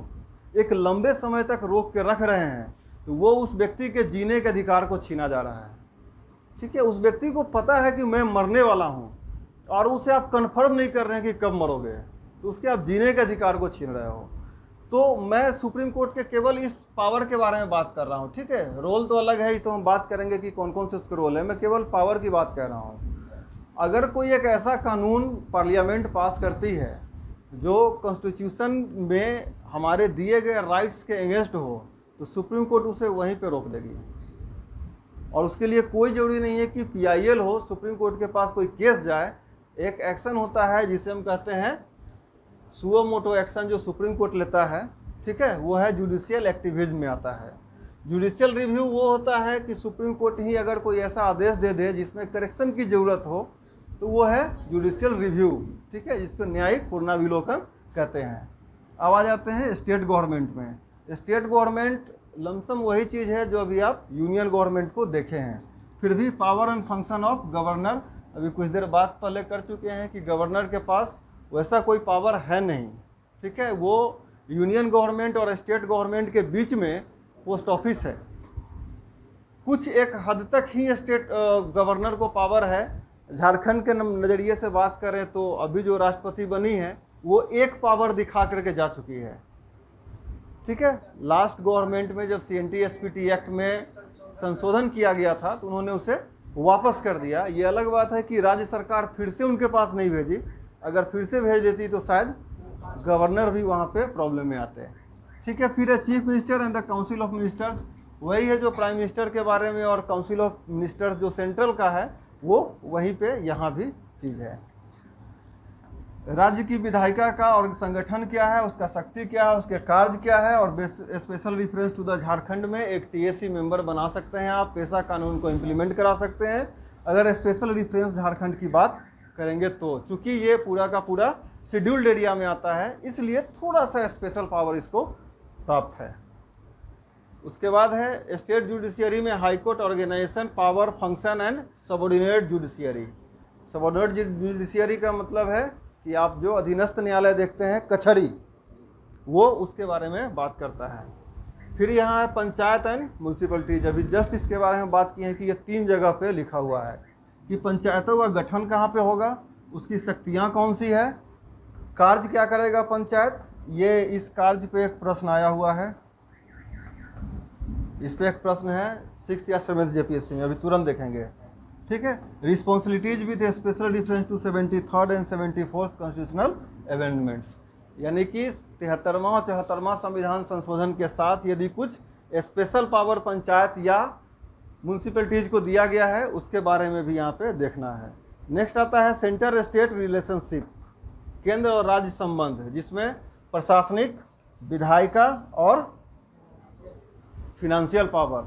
Speaker 2: एक लंबे समय तक रोक के रख रहे हैं, तो वो उस व्यक्ति के जीने के अधिकार को छीना जा रहा है, ठीक है। उस व्यक्ति को पता है कि मैं मरने वाला हूँ और उसे आप कंफर्म नहीं कर रहे हैं कि कब मरोगे, तो उसके आप जीने के अधिकार को छीन रहे हो। तो मैं सुप्रीम कोर्ट के केवल इस पावर के बारे में बात कर रहा हूँ, ठीक है। रोल तो अलग है, ही तो हम बात करेंगे कि कौन कौन से उसके रोल है। मैं केवल पावर की बात कर रहा हूँ। अगर कोई एक ऐसा कानून पार्लियामेंट पास करती है जो कॉन्स्टिट्यूशन में हमारे दिए गए राइट्स के अगेंस्ट हो, तो सुप्रीम कोर्ट उसे वहीं पे रोक देगी। और उसके लिए कोई ज़रूरी नहीं है कि PIL हो, सुप्रीम कोर्ट के पास कोई केस जाए। एक एक्शन होता है जिसे हम कहते हैं सुओ मोटो एक्शन, जो सुप्रीम कोर्ट लेता है, ठीक है, वो है जुडिशियल एक्टिविज्म में आता है। जुडिशियल रिव्यू वो होता है कि सुप्रीम कोर्ट ही अगर कोई ऐसा आदेश दे दे जिसमें करेक्शन की ज़रूरत हो तो वो है जुडिशियल रिव्यू, ठीक है, जिसको न्यायिक पुनराविलोकन कहते हैं। अब आ जाते हैं स्टेट गवर्नमेंट में। स्टेट गवर्नमेंट लमसम वही चीज़ है जो अभी आप यूनियन गवर्नमेंट को देखे हैं, फिर भी power and function of governor अभी कुछ देर बाद पहले कर चुके हैं कि गवर्नर के पास वैसा कोई पावर है नहीं, ठीक है। वो यूनियन गवर्नमेंट और स्टेट गवर्नमेंट के बीच में पोस्ट ऑफिस है। कुछ एक हद तक ही स्टेट गवर्नर को पावर है। झारखंड के नज़रिए से बात करें तो अभी जो राष्ट्रपति बनी है वो एक पावर दिखा करके जा चुकी है, ठीक है। लास्ट गवर्नमेंट में जब CNT-SPT एक्ट में संशोधन किया गया था तो उन्होंने उसे वापस कर दिया। ये अलग बात है कि राज्य सरकार फिर से उनके पास नहीं भेजी, अगर फिर से भेज देती तो शायद गवर्नर भी वहाँ पे प्रॉब्लम में आते हैं, ठीक है। फिर है chief minister and the council of ministers, वही है जो प्राइम मिनिस्टर के बारे में, और काउंसिल ऑफ मिनिस्टर्स जो सेंट्रल का है वो वहीं पे यहाँ भी चीज़ है। राज्य की विधायिका का और संगठन क्या है, उसका शक्ति क्या है, उसके कार्य क्या है, और special reference to the Jharkhand में एक TSC मेंबर बना सकते हैं आप, पेशा कानून को इम्प्लीमेंट करा सकते हैं अगर स्पेशल रिफरेंस झारखंड की बात करेंगे तो। चूँकि ये पूरा का पूरा शेड्यूल्ड एरिया में आता है इसलिए थोड़ा सा स्पेशल पावर इसको प्राप्त है। उसके बाद है स्टेट जुडिशियरी में high court organisation, power, function and subordinate judiciary. Subordinate judiciary का मतलब है कि आप जो अधीनस्थ न्यायालय देखते हैं कचहरी, वो उसके बारे में बात करता है। फिर यहाँ है पंचायत एंड म्यूनसिपलिटीज। अभी जस्ट इसके बारे में बात की है कि ये 3 जगह पे लिखा हुआ है कि पंचायतों का गठन कहाँ पे होगा, उसकी शक्तियाँ कौन सी है, कार्य क्या करेगा पंचायत। ये इस कार्य पे एक प्रश्न आया हुआ है, इस पे एक प्रश्न है 6th या 7th JPSC में, अभी तुरंत देखेंगे, ठीक है। Responsibilities with special difference to 73rd and 74th constitutional amendments, यानी कि 73वां और 74वां संविधान संशोधन के साथ यदि कुछ स्पेशल पावर पंचायत या म्यूनसिपलिटीज को दिया गया है उसके बारे में भी यहाँ पे देखना है। नेक्स्ट आता है सेंटर स्टेट रिलेशनशिप, केंद्र और राज्य संबंध, जिसमें प्रशासनिक, विधायिका और फिनेंशियल पावर,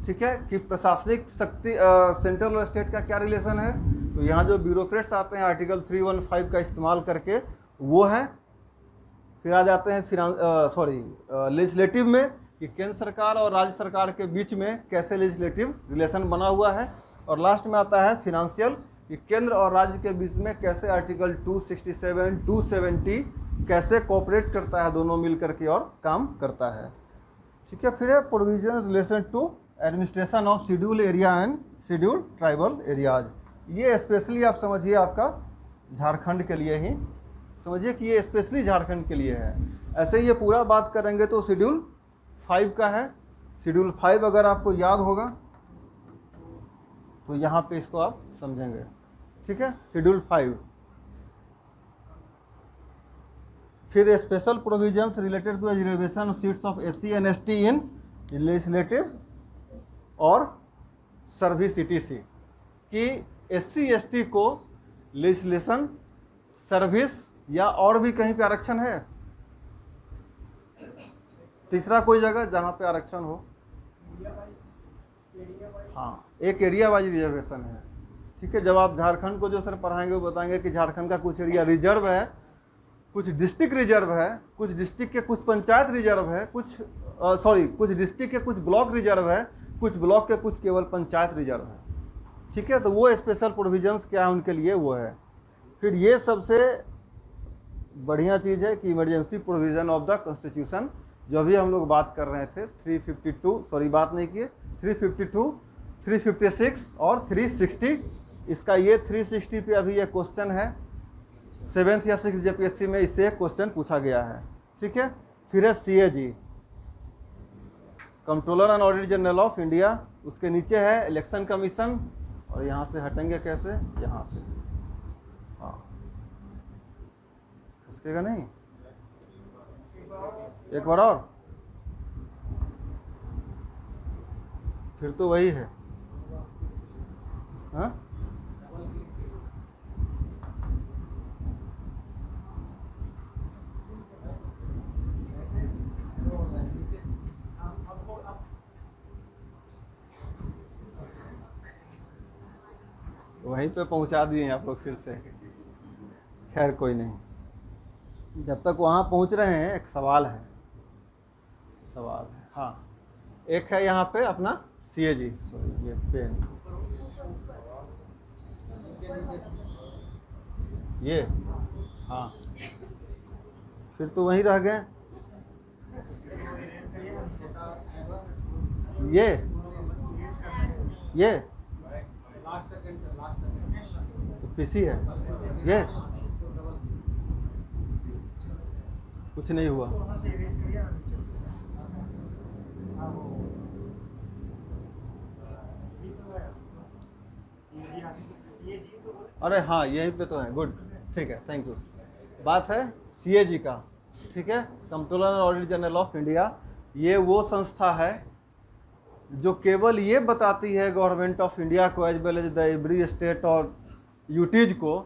Speaker 2: ठीक है, कि प्रशासनिक शक्ति सेंट्रल और स्टेट का क्या रिलेशन है। तो यहाँ जो ब्यूरोक्रेट्स आते हैं आर्टिकल 315 का इस्तेमाल करके वो है। फिर आ जाते हैं लेजिस्लेटिव में कि केंद्र सरकार और राज्य सरकार के बीच में कैसे लेजिस्लेटिव रिलेशन बना हुआ है। और लास्ट में आता है फिनेंशियल कि केंद्र और राज्य के बीच में कैसे आर्टिकल 267, 270 कैसे कोऑपरेट करता है, दोनों मिल करके और काम करता है, ठीक है। फिर है provisions relation to administration of schedule area and schedule tribal areas. ये स्पेशली आप समझिए आपका झारखंड के लिए ही समझिए कि ये स्पेशली झारखंड के लिए है। ऐसे ये पूरा बात करेंगे तो शेड्यूल 5 का है। शेड्यूल 5 अगर आपको याद होगा तो यहाँ पे इसको आप समझेंगे, ठीक है। शेड्यूल 5 फिर special provisions related to reservation seats of SC and ST in legislative और सर्विस CTC कि SC ST को लेजिस्लेशन, सर्विस या और भी कहीं पे आरक्षण है, तीसरा कोई जगह जहाँ पे आरक्षण हो, हाँ, एक एरिया वाइज रिजर्वेशन है, ठीक है। जब आप झारखंड को जो सर पढ़ाएंगे वो बताएंगे कि झारखंड का कुछ एरिया रिजर्व है, कुछ डिस्ट्रिक्ट रिजर्व है, कुछ डिस्ट्रिक्ट के कुछ पंचायत रिजर्व है, कुछ डिस्ट्रिक्ट के कुछ ब्लॉक रिजर्व है, कुछ ब्लॉक के कुछ केवल पंचायत रिजर्व है, ठीक है। तो वो स्पेशल प्रोविजंस क्या है उनके लिए वो है। फिर ये सबसे बढ़िया चीज़ है कि emergency provision of the constitution, जो अभी हम लोग बात कर रहे थे 352 356 और 360, इसका ये 360 पे अभी ये क्वेश्चन है 7th या 6th JPSC में, इससे एक क्वेश्चन पूछा गया है, ठीक है। फिर है CAG, controller and auditor general of India, उसके नीचे है इलेक्शन कमीशन, और यहाँ से हटेंगे कैसे, यहाँ से, हाँ, खसकेगा नहीं, एक बार और, फिर तो वही है, हाँ, वहीं पे पहुंचा दिए हैं आप लोग फिर से। खैर कोई नहीं, जब तक वहाँ पहुँच रहे हैं एक सवाल है। हाँ, एक है यहाँ पे अपना CAG, सॉरी ये पेन, ये हाँ, फिर तो वहीं रह गए। ये तो PC है, ये कुछ नहीं हुआ। अरे हाँ, यहीं पे तो है, गुड, ठीक है, थैंक यू। बात है CAG का, ठीक है, controller and auditor general of India. ये वो संस्था है जो केवल ये बताती है गवर्नमेंट ऑफ इंडिया को as well as the every state और यूटीज को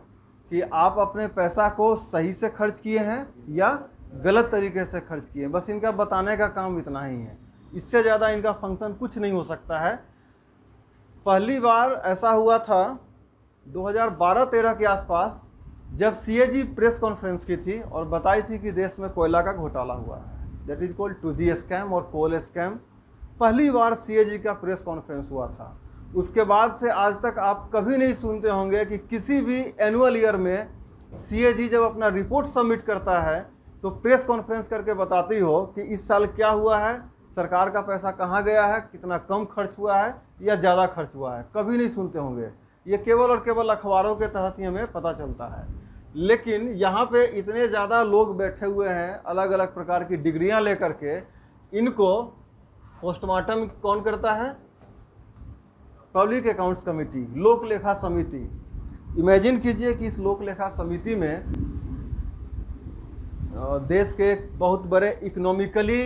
Speaker 2: कि आप अपने पैसा को सही से खर्च किए हैं या गलत तरीके से खर्च किए हैं। बस इनका बताने का काम इतना ही है, इससे ज़्यादा इनका फंक्शन कुछ नहीं हो सकता है। पहली बार ऐसा हुआ था 2012-13 के आसपास, जब CAG प्रेस कॉन्फ्रेंस की थी और बताई थी कि देश में कोयला का घोटाला हुआ है, that is called 2G scam और कोल स्कैम। पहली बार CAG का प्रेस कॉन्फ्रेंस हुआ था। उसके बाद से आज तक आप कभी नहीं सुनते होंगे कि किसी भी एनुअल ईयर में CAG जब अपना रिपोर्ट सबमिट करता है तो प्रेस कॉन्फ्रेंस करके बताती हो कि इस साल क्या हुआ है, सरकार का पैसा कहाँ गया है, कितना कम खर्च हुआ है या ज़्यादा खर्च हुआ है, कभी नहीं सुनते होंगे। ये केवल और केवल अखबारों के तहत ही हमें पता चलता है। लेकिन यहाँ पे इतने ज़्यादा लोग बैठे हुए हैं अलग अलग प्रकार की डिग्रियाँ लेकर के, इनको पोस्टमार्टम कौन करता है? पब्लिक अकाउंट्स कमेटी, लोक लेखा समिति। इमेजिन कीजिए कि इस लोक लेखा समिति में देश के बहुत बड़े इकोनॉमिकली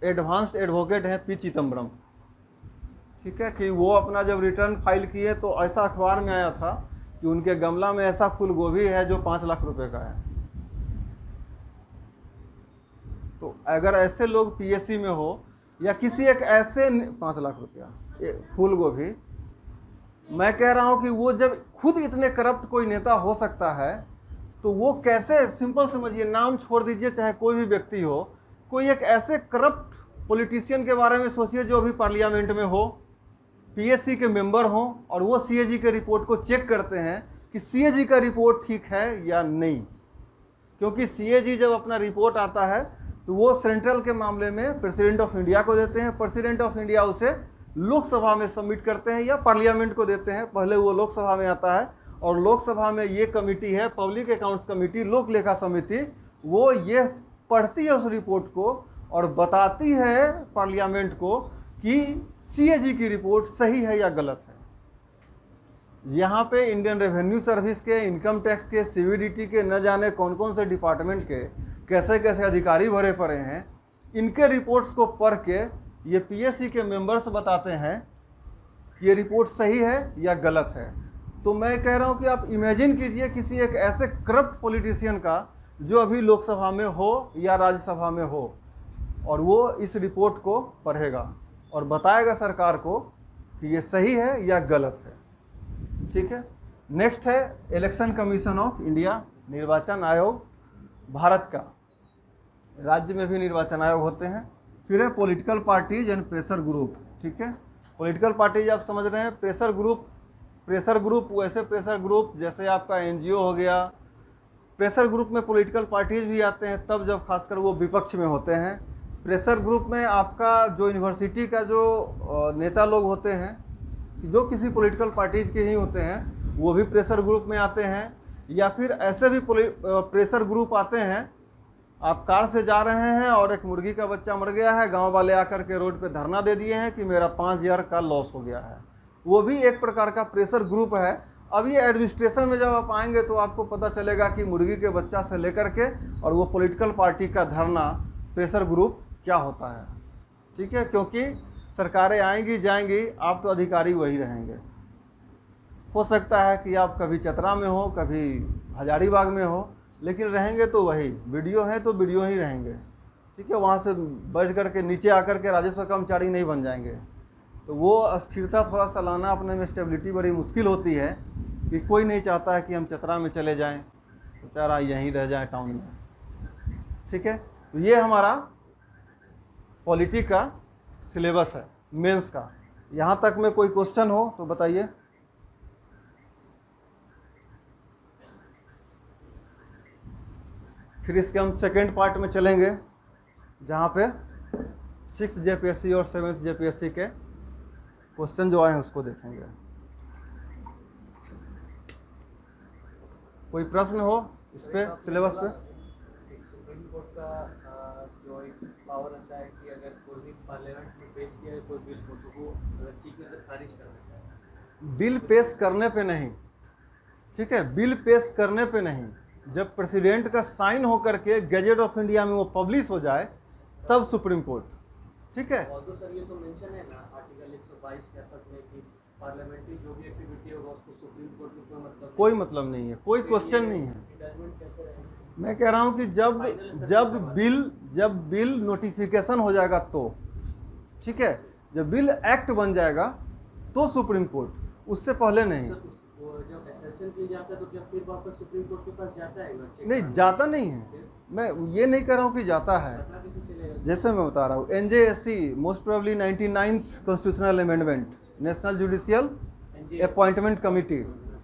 Speaker 2: एडवांस्ड एडवोकेट हैं P चिदम्बरम, ठीक है, कि वो अपना जब रिटर्न फाइल किए तो ऐसा अखबार में आया था कि उनके गमला में ऐसा फूल गोभी है जो 5 लाख रुपए का है। तो अगर ऐसे लोग PSC में हो या किसी एक ऐसे 5 लाख रुपया फूल गोभी, मैं कह रहा हूं कि वो जब खुद इतने करप्ट कोई नेता हो सकता है तो वो कैसे, सिंपल समझिए, नाम छोड़ दीजिए चाहे कोई भी व्यक्ति हो, कोई एक ऐसे करप्ट पॉलिटिशियन के बारे में सोचिए जो अभी पार्लियामेंट में हो, PSC के मेंबर हों और वो CAG के रिपोर्ट को चेक करते हैं कि CAG का रिपोर्ट ठीक है या नहीं। क्योंकि CAG जब अपना रिपोर्ट आता है तो वो सेंट्रल के मामले में प्रेसिडेंट ऑफ इंडिया को देते हैं, प्रेसिडेंट ऑफ इंडिया उसे लोकसभा में सबमिट करते हैं या पार्लियामेंट को देते हैं। पहले वो लोकसभा में आता है और लोकसभा में ये कमेटी है पब्लिक अकाउंट्स कमेटी, लोक लेखा समिति, वो ये पढ़ती है उस रिपोर्ट को और बताती है पार्लियामेंट को कि CAG की रिपोर्ट सही है या गलत है। यहाँ पे इंडियन रेवेन्यू सर्विस के, इनकम टैक्स के, CVDT के, न जाने कौन कौन से डिपार्टमेंट के कैसे कैसे अधिकारी भरे पड़े हैं। इनके रिपोर्ट्स को पढ़ के ये PSC के मेंबर्स बताते हैं कि ये रिपोर्ट सही है या गलत है। तो मैं कह रहा हूँ कि आप इमेजिन कीजिए किसी एक ऐसे करप्ट पॉलिटिशियन का जो अभी लोकसभा में हो या राज्यसभा में हो और वो इस रिपोर्ट को पढ़ेगा और बताएगा सरकार को कि ये सही है या गलत है, ठीक है। नेक्स्ट है इलेक्शन कमीशन ऑफ इंडिया, निर्वाचन आयोग भारत का। राज्य में भी निर्वाचन आयोग होते हैं। फिर है political parties and pressure group, ठीक है। पॉलिटिकल पार्टीज आप समझ रहे हैं। प्रेशर ग्रुप वैसे प्रेशर ग्रुप जैसे आपका NGO हो गया। प्रेशर ग्रुप में पॉलिटिकल पार्टीज भी आते हैं तब जब खासकर वो विपक्ष में होते हैं। प्रेशर ग्रुप में आपका जो यूनिवर्सिटी का जो नेता लोग होते हैं जो किसी पॉलिटिकल पार्टीज के ही होते हैं वो भी प्रेशर ग्रुप में आते हैं। या फिर ऐसे भी प्रेशर ग्रुप आते हैं, आप कार से जा रहे हैं और एक मुर्गी का बच्चा मर गया है, गांव वाले आकर के रोड पे धरना दे दिए हैं कि मेरा 5,000 का लॉस हो गया है, वो भी एक प्रकार का प्रेशर ग्रुप है। अब ये एडमिनिस्ट्रेशन में जब आप आएंगे तो आपको पता चलेगा कि मुर्गी के बच्चा से लेकर के और वो पॉलिटिकल पार्टी का धरना प्रेशर ग्रुप क्या होता है, ठीक है। क्योंकि सरकारें आएंगी जाएंगी, आप तो अधिकारी वही रहेंगे। हो सकता है कि आप कभी चतरा में हो, कभी हजारीबाग में हो, लेकिन रहेंगे तो वही, वीडियो है तो वीडियो ही रहेंगे, ठीक है। वहाँ से बैठ करके नीचे आकर के राजस्व कर्मचारी नहीं बन जाएंगे। तो वो अस्थिरता थोड़ा सा लाना अपने में स्टेबिलिटी बड़ी मुश्किल होती है कि कोई नहीं चाहता है कि हम चतरा में चले जाएं, बेचारा यहीं रह जाए टाउन में। ठीक है, तो ये हमारा पॉलिटी का सिलेबस है मेंस का। यहाँ तक में कोई क्वेश्चन हो तो बताइए। फिर इसके हम सेकेंड पार्ट में चलेंगे जहाँ पे 6th JPSC और 7th JPSC के क्वेश्चन जो आए हैं उसको देखेंगे। कोई प्रश्न हो इस पे सिलेबस पे?
Speaker 3: सुप्रीम कोर्ट का जो एक पावर रहता है कि अगर कोई भी पार्लियामेंट में पेश किया कोई बिल हो तो वो ठीक है खारिज कर देता है।
Speaker 2: बिल पेश करने पे नहीं, ठीक है, बिल पेश करने पे नहीं, जब प्रेसिडेंट का साइन होकर के गैजेट ऑफ इंडिया में वो पब्लिश हो जाए तब सुप्रीम कोर्ट। ठीक है,
Speaker 3: और तो सर ये तो मेंशन है ना आर्टिकल 122 के तहत में कि पार्लियामेंट्री जो भी एक्टिविटी होगा उसको सुप्रीम कोर्ट से कोई मतलब
Speaker 2: नहीं है, कोई क्वेश्चन नहीं है।
Speaker 3: जजमेंट कैसे रहेगा?
Speaker 2: मैं कह रहा हूँ कि जब बिल नोटिफिकेशन हो जाएगा तो, ठीक है, जब बिल एक्ट बन जाएगा तो सुप्रीम कोर्ट, उससे पहले नहीं।
Speaker 3: जब एसेंशन किया जाता है तो क्या फिर वापस सुप्रीम कोर्ट के पास जाता है?
Speaker 2: नहीं, जाता नहीं है। मैं ये नहीं कह रहा हूँ कि जाता है, जैसे मैं बता रहा हूँ NJSC most probably 99th constitutional amendment, national judicial appointment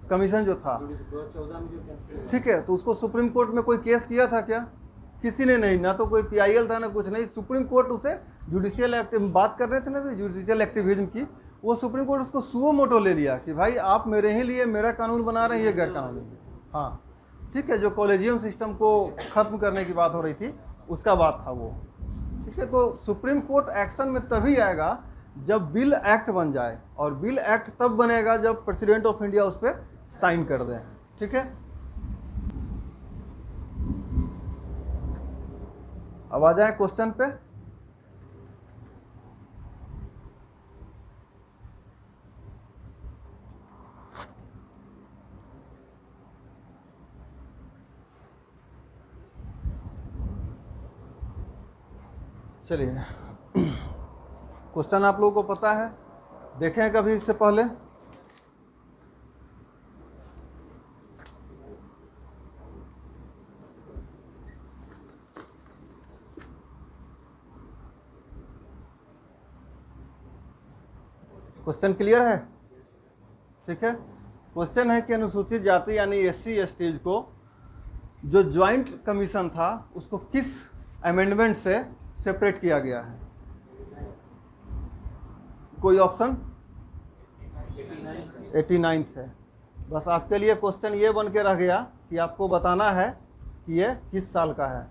Speaker 2: commission जो था,
Speaker 3: 2014 में जो,
Speaker 2: ठीक है, तो उसको सुप्रीम कोर्ट में कोई केस किया था क्या? किसी ने नहीं, ना तो कोई PIL था ना कुछ नहीं। सुप्रीम कोर्ट उसे जुडिशियल एक्टिव, बात कर रहे थे ना जुडिशियल एक्टिविज्म की, वो सुप्रीम कोर्ट उसको सुओ मोटो ले लिया कि भाई आप मेरे ही लिए मेरा कानून बना रहे हैं, ये गैर कानूनी है। हाँ, ठीक है, जो कॉलेजियम सिस्टम को ख़त्म करने की बात हो रही थी उसका बात था वो। ठीक है, तो सुप्रीम कोर्ट एक्शन में तभी आएगा जब बिल एक्ट बन जाए, और बिल एक्ट तब बनेगा जब प्रेसिडेंट ऑफ इंडिया उस पर साइन कर दें। ठीक है, अब आ जाए क्वेश्चन पे। चलिए, क्वेश्चन आप लोगों को पता है, देखें कभी इससे पहले? क्वेश्चन क्लियर है? ठीक है, क्वेश्चन है कि अनुसूचित जाति यानी SC ST को जो ज्वाइंट कमीशन था उसको किस अमेंडमेंट से सेपरेट किया गया है? कोई ऑप्शन? 89th है। बस आपके लिए क्वेश्चन ये बन के रह गया कि आपको बताना है कि ये किस साल का है।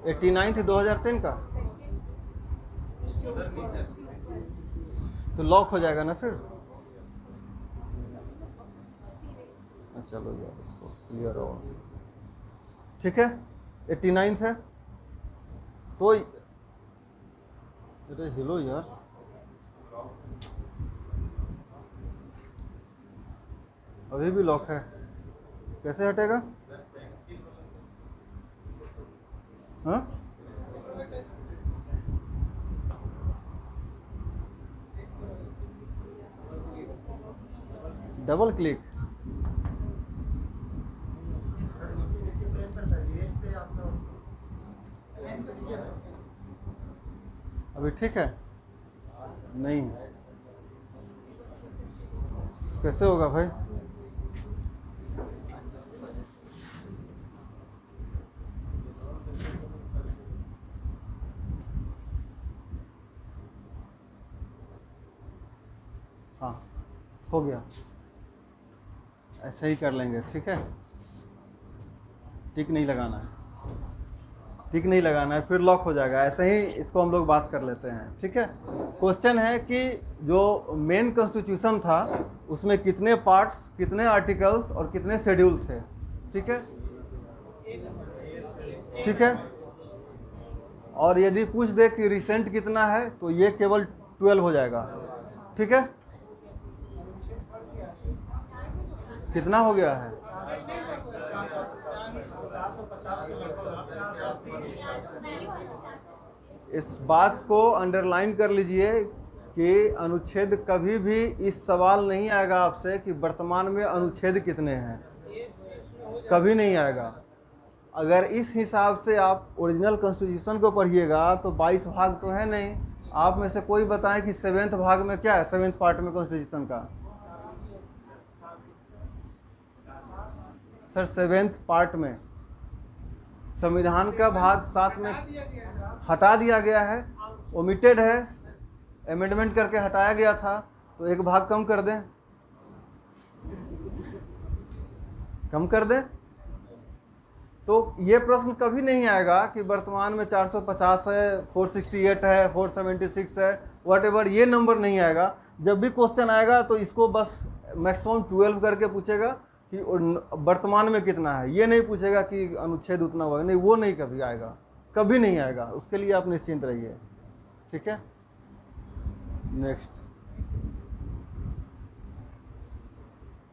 Speaker 2: 89th 2003 का, तो लॉक हो जाएगा ना फिर। चलो यार इसको क्लियर हो, ठीक है, 89th है। तो अरे हेलो यार, अभी भी लॉक है, कैसे हटेगा? हाँ, डबल क्लिक। अभी ठीक है? नहीं, कैसे होगा भाई? हाँ, हो गया, ऐसे ही कर लेंगे। ठीक है, टिक नहीं लगाना है, टिक नहीं लगाना है, फिर लॉक हो जाएगा। ऐसे ही इसको हम लोग बात कर लेते हैं। ठीक है, क्वेश्चन है कि जो मेन कॉन्स्टिट्यूशन था उसमें कितने पार्ट्स, कितने आर्टिकल्स और कितने शेड्यूल थे। ठीक है, ठीक है, और यदि पूछ दे कि रिसेंट कितना है तो ये केवल 12 हो जाएगा। ठीक है, कितना हो गया है? इस बात को अंडरलाइन कर लीजिए कि अनुच्छेद कभी भी इस सवाल नहीं आएगा आपसे कि वर्तमान में अनुच्छेद कितने हैं, कभी नहीं आएगा। अगर इस हिसाब से आप ओरिजिनल कॉन्स्टिट्यूशन को पढ़िएगा तो 22 भाग तो है नहीं। आप में से कोई बताएं कि 7वें भाग में क्या है, 7वें पार्ट में कॉन्स्टिट्यूशन का? सर 7वें पार्ट में संविधान का भाग 7 में हटा दिया गया है, ओमिटेड है, अमेंडमेंट करके हटाया गया था, तो एक भाग कम कर दें, कम कर दें। तो ये प्रश्न कभी नहीं आएगा कि वर्तमान में 450 है, 468 है, 476 है, व्हाटएवर, ये नंबर नहीं आएगा। जब भी क्वेश्चन आएगा तो इसको बस मैक्सिमम 12 करके पूछेगा कि वर्तमान में कितना है, ये नहीं पूछेगा कि अनुच्छेद उतना हुआ, नहीं, वो नहीं कभी आएगा, कभी नहीं आएगा। उसके लिए आप निश्चिंत रहिए, ठीक है। नेक्स्ट,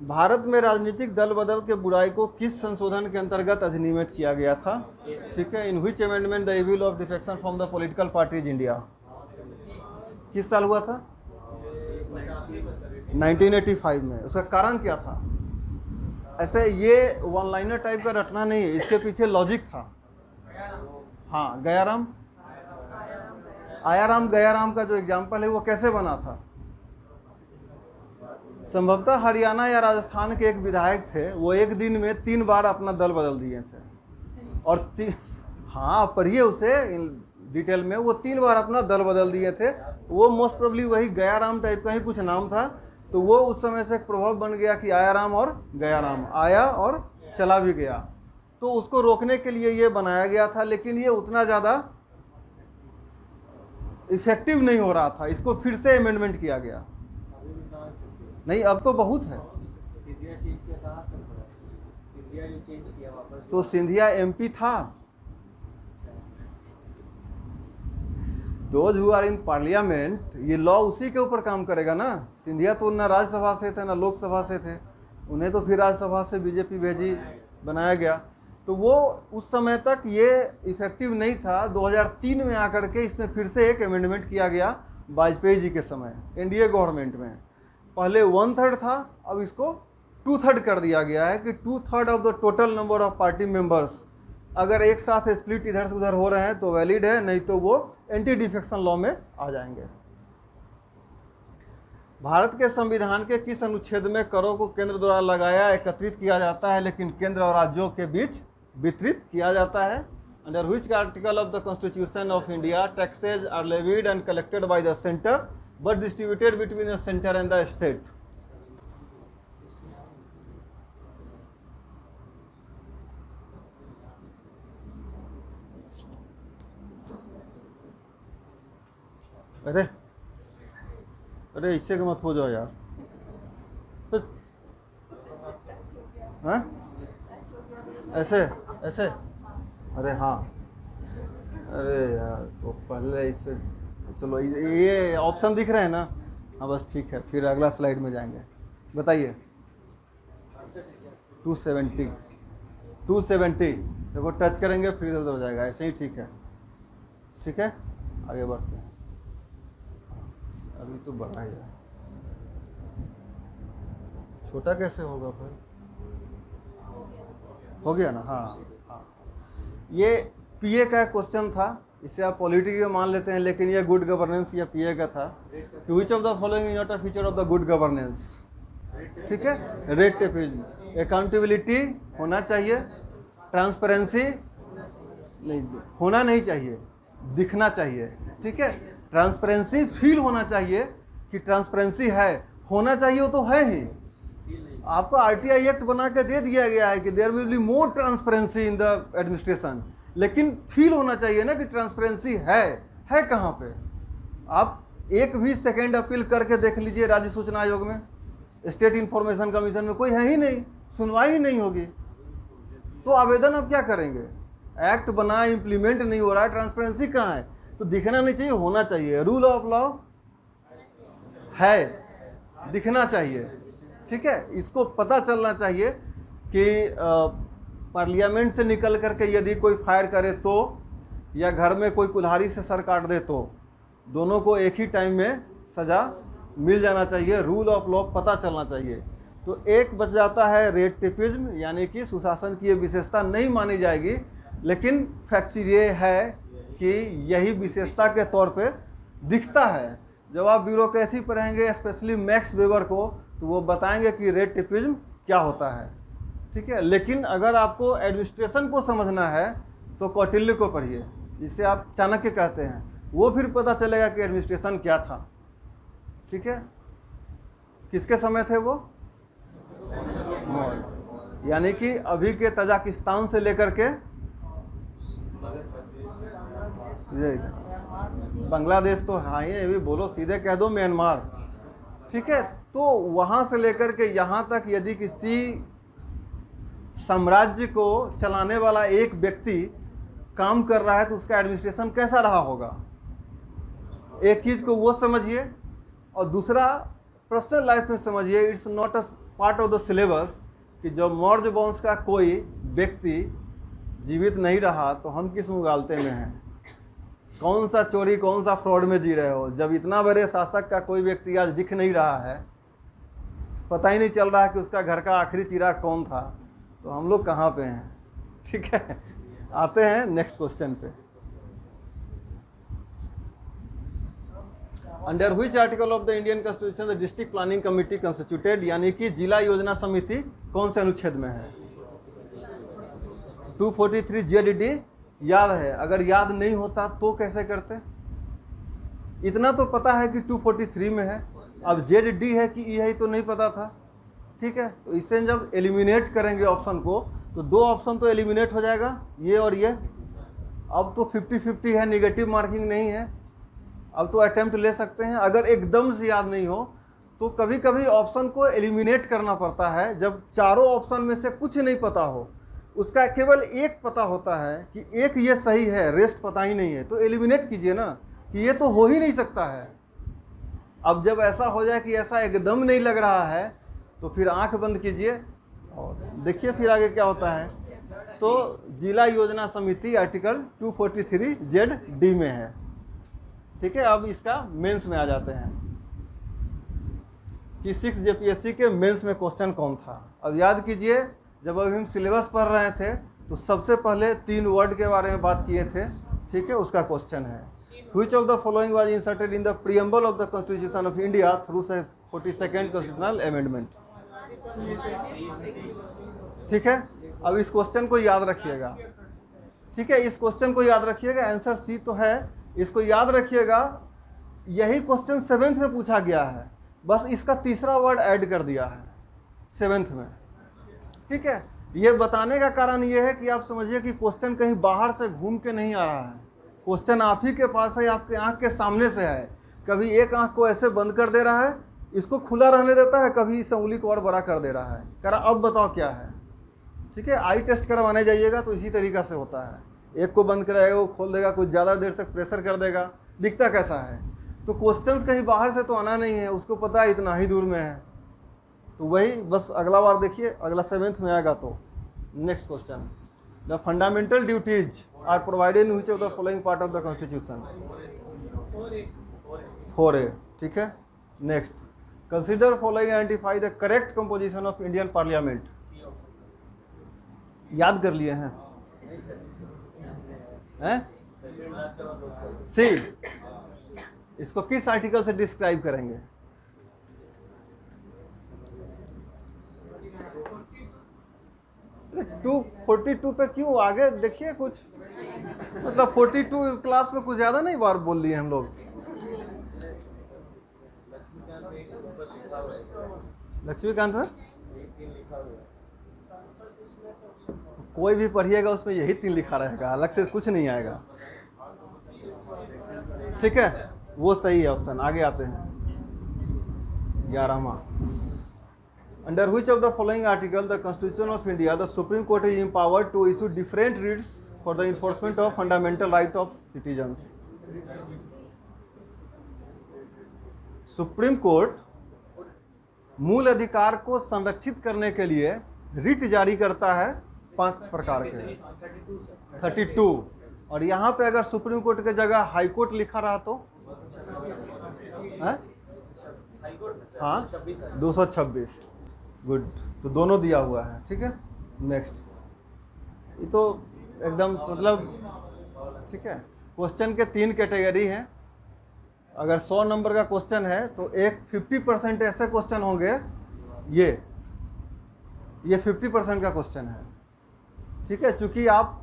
Speaker 2: भारत में राजनीतिक दल बदल के बुराई को किस संशोधन के अंतर्गत अधिनियमित किया गया था? ठीक है, in which amendment the evil of defection from the political parties India, किस साल हुआ था? 1985 में। उसका कारण क्या था? ऐसे ये वन लाइनर टाइप का रटना नहीं है, इसके पीछे लॉजिक था। हाँ, गयाराम, आयाराम गयाराम का जो एग्जाम्पल है वो कैसे बना था? संभवतः हरियाणा या राजस्थान के एक विधायक थे, वो एक दिन में 3 बार अपना दल बदल दिए थे और हाँ पढ़िए उसे डिटेल में, वो 3 बार अपना दल बदल दिए थे। वो मोस्ट प्रोबेबली वही गयाराम टाइप का ही कुछ नाम था, तो वो उस समय से एक प्रभाव बन गया कि आयाराम और गयाराम, आया और चला भी गया। तो उसको रोकने के लिए ये बनाया गया था, लेकिन ये उतना ज़्यादा इफेक्टिव नहीं हो रहा था, इसको फिर से अमेंडमेंट किया गया। नहीं, अब तो बहुत है।
Speaker 3: सिंधिया चेंज किया, कहाँ से पड़ा? सिंधिया जो चेंज किया वापस,
Speaker 2: तो सिंधिया एमपी था। Those who are in parliament, ये लॉ उसी के ऊपर काम करेगा ना। सिंधिया तो ना राज्यसभा से थे ना लोकसभा से थे, उन्हें तो फिर राज्यसभा से बीजेपी भेजी, बनाया गया। तो वो उस समय तक ये इफेक्टिव नहीं था। 2003 में आकर के इसमें फिर से एक अमेंडमेंट किया गया वाजपेयी जी के समय, एनडीए गवर्नमेंट में। पहले 1/3 था, अब इसको 2/3 कर दिया गया है कि 2/3 of the total number of party members अगर एक साथ स्प्लिट इधर से उधर हो रहे हैं तो वैलिड है, नहीं तो वो एंटी डिफेक्शन लॉ में आ जाएंगे। भारत के संविधान के किस अनुच्छेद में करों को केंद्र द्वारा लगाया एकत्रित किया जाता है लेकिन केंद्र और राज्यों के बीच वितरित किया जाता है? Under which article of the constitution of India taxes are levied and collected by the centre but distributed between the center and the state? अरे इससे के मत हो जाओ यार। हाँ ऐसे ऐसे, अरे हाँ, अरे यार तो पहले इससे, चलो ये ऑप्शन दिख रहे हैं ना? हाँ बस ठीक है, फिर अगला स्लाइड में जाएंगे। बताइए 270 देखो, टच करेंगे फिर इधर उधर हो जाएगा, ऐसे ही ठीक है। ठीक है, आगे बढ़ते हैं। अभी तो बढ़ा ही है, छोटा कैसे होगा फिर? हो गया ना? हाँ हाँ, ये पीए का क्वेश्चन था, इसे आप पॉलिटी का मान लेते हैं, लेकिन ये गुड गवर्नेंस या पीए का था कि which of the following is not a feature of the good governance. ठीक है, रेड टेपिज्म, अकाउंटेबिलिटी होना चाहिए, ट्रांसपेरेंसी नहीं होना नहीं चाहिए, दिखना चाहिए। ठीक है, ट्रांसपेरेंसी फील होना चाहिए कि ट्रांसपेरेंसी है, होना चाहिए वो तो है ही। आपको आरटीआई एक्ट बना के दे दिया गया है कि there will be more transparency in the administration, लेकिन फील होना चाहिए ना कि ट्रांसपेरेंसी है कहाँ पे। आप एक भी सेकंड अपील करके देख लीजिए राज्य सूचना आयोग में, स्टेट इंफॉर्मेशन कमीशन में, कोई है ही नहीं, सुनवाई ही नहीं होगी। तो आवेदन अब क्या करेंगे? एक्ट बना, इम्प्लीमेंट नहीं हो रहा है, ट्रांसपेरेंसी कहाँ है? तो दिखना नहीं चाहिए, होना चाहिए। रूल ऑफ लॉ है, दिखना चाहिए। ठीक है, इसको पता चलना चाहिए कि पार्लियामेंट से निकल करके यदि कोई फायर करे तो या घर में कोई कुल्हाड़ी से सर काट दे तो दोनों को एक ही टाइम में सज़ा मिल जाना चाहिए, रूल ऑफ लॉ पता चलना चाहिए। तो एक बच जाता है रेट टिपिज्म, यानी कि सुशासन की ये विशेषता नहीं मानी जाएगी, लेकिन फैक्ट ये है कि यही विशेषता के तौर पे दिखता है। जब आप ब्यूरोक्रेसी पढ़ेंगे, स्पेशली मैक्स वेबर को, तो वो बताएंगे कि रेट टिपिज्म क्या होता है, ठीक है। लेकिन अगर आपको एडमिनिस्ट्रेशन को समझना है तो कौटिल्य को पढ़िए, जिसे आप चाणक्य कहते हैं, वो फिर पता चलेगा कि एडमिनिस्ट्रेशन क्या था, ठीक है। किसके समय थे वो? मौर्य, यानी कि अभी के तजाकिस्तान से लेकर के बांग्लादेश तो हाँ ही, ये भी बोलो, सीधे कह दो म्यांमार, ठीक है। तो वहाँ से लेकर के यहाँ तक यदि किसी साम्राज्य को चलाने वाला एक व्यक्ति काम कर रहा है तो उसका एडमिनिस्ट्रेशन कैसा रहा होगा, एक चीज़ को वो समझिए। और दूसरा पर्सनल लाइफ में समझिए, it's not a part of the syllabus कि जब मौर्य वंश का कोई व्यक्ति जीवित नहीं रहा तो हम किस मुगालते में हैं, कौन सा चोरी कौन सा फ्रॉड में जी रहे हो। जब इतना बड़े शासक का कोई व्यक्ति आज दिख नहीं रहा है, पता ही नहीं चल रहा है कि उसका घर का आखिरी चिराग कौन था, तो हम लोग कहाँ पे हैं, ठीक है। आते हैं नेक्स्ट क्वेश्चन पे। Under which article of the Indian constitution the district planning committee constituted, यानी कि जिला योजना समिति कौन से अनुच्छेद में है? 243 ZD याद है, अगर याद नहीं होता तो कैसे करते? इतना तो पता है कि 243 में है, अब ZD है कि E है तो नहीं पता था, ठीक है। तो इसे जब एलिमिनेट करेंगे ऑप्शन को तो दो ऑप्शन तो एलिमिनेट हो जाएगा, ये और ये। अब तो 50-50 है, निगेटिव मार्किंग नहीं है, अब तो अटेम्प्ट ले सकते हैं। अगर एकदम से याद नहीं हो तो कभी कभी ऑप्शन को एलिमिनेट करना पड़ता है, जब चारों ऑप्शन में से कुछ नहीं पता हो, उसका केवल एक पता होता है कि एक ये सही है, रेस्ट पता ही नहीं है, तो एलिमिनेट कीजिए ना कि ये तो हो ही नहीं सकता है। अब जब ऐसा हो जाए कि ऐसा एकदम नहीं लग रहा है तो फिर आंख बंद कीजिए और देखिए फिर आगे क्या होता है। तो जिला योजना समिति आर्टिकल 243 ZD में है, ठीक है। अब इसका मेंस में आ जाते हैं कि 6 JPSC के मेंस में क्वेश्चन कौन था। अब याद कीजिए, जब अभी हम सिलेबस पढ़ रहे थे तो सबसे पहले 3 वर्ड के बारे में बात किए थे, ठीक है। उसका क्वेश्चन है which of the following was inserted in the preamble of the constitution of India through 42nd constitutional amendment, ठीक है। अब इस क्वेश्चन को याद रखिएगा, ठीक है। इस क्वेश्चन को याद रखिएगा, आंसर सी तो है, इसको याद रखिएगा। यही क्वेश्चन 7th में पूछा गया है, बस इसका तीसरा वर्ड ऐड कर दिया है 7th में, ठीक है। ये बताने का कारण ये है कि आप समझिए कि क्वेश्चन कहीं बाहर से घूम के नहीं आ रहा है, क्वेश्चन आप ही के पास है, आपके आंख के सामने से है। कभी एक आंख को ऐसे बंद कर दे रहा है, इसको खुला रहने देता है, कभी इस उंगली को और बड़ा कर दे रहा है, कह रहा अब बताओ क्या है, ठीक है। आई टेस्ट करवाने जाइएगा तो इसी तरीका से होता है, एक को बंद कराएगा, वो खोल देगा, कुछ ज़्यादा देर तक प्रेशर कर देगा, दिखता कैसा है। तो क्वेश्चंस कहीं बाहर से तो आना नहीं है, उसको पता है इतना ही दूर में है। तो वही बस अगला बार देखिए, अगला 7th में आएगा। तो next question, the fundamental duties are provided in which of the following part of the constitution? 4A, ठीक है। Next, consider following identify the correct composition of Indian parliament. याद कर लिए हैं? सी, इसको किस आर्टिकल से डिस्क्राइब करेंगे? अरे 242 पे क्यों आगे देखिए, कुछ मतलब 42 क्लास में कुछ ज़्यादा नहीं बार बोल लिए हम लोग। लक्ष्मीकांत में कोई भी पढ़िएगा उसमें यही 3 लिखा रहेगा, अलग से कुछ नहीं आएगा, ठीक है। वो सही है ऑप्शन। आगे आते हैं 11वां, under which of the following article the constitution of India the supreme court is empowered to issue different writs for the enforcement of fundamental right of citizens. Supreme court मूल अधिकार को संरक्षित करने के लिए रिट जारी करता है 5 प्रकार के, 32, और यहाँ पे अगर सुप्रीम कोर्ट की जगह हाई कोर्ट लिखा रहा तो हाँ 226। गुड, तो दोनों दिया हुआ है, ठीक है। नेक्स्ट, ये तो एकदम मतलब ठीक है। क्वेश्चन के 3 कैटेगरी हैं। अगर 100 नंबर का क्वेश्चन है तो एक 50% ऐसे क्वेश्चन होंगे, ये 50% का क्वेश्चन है, ठीक है। चूंकि आप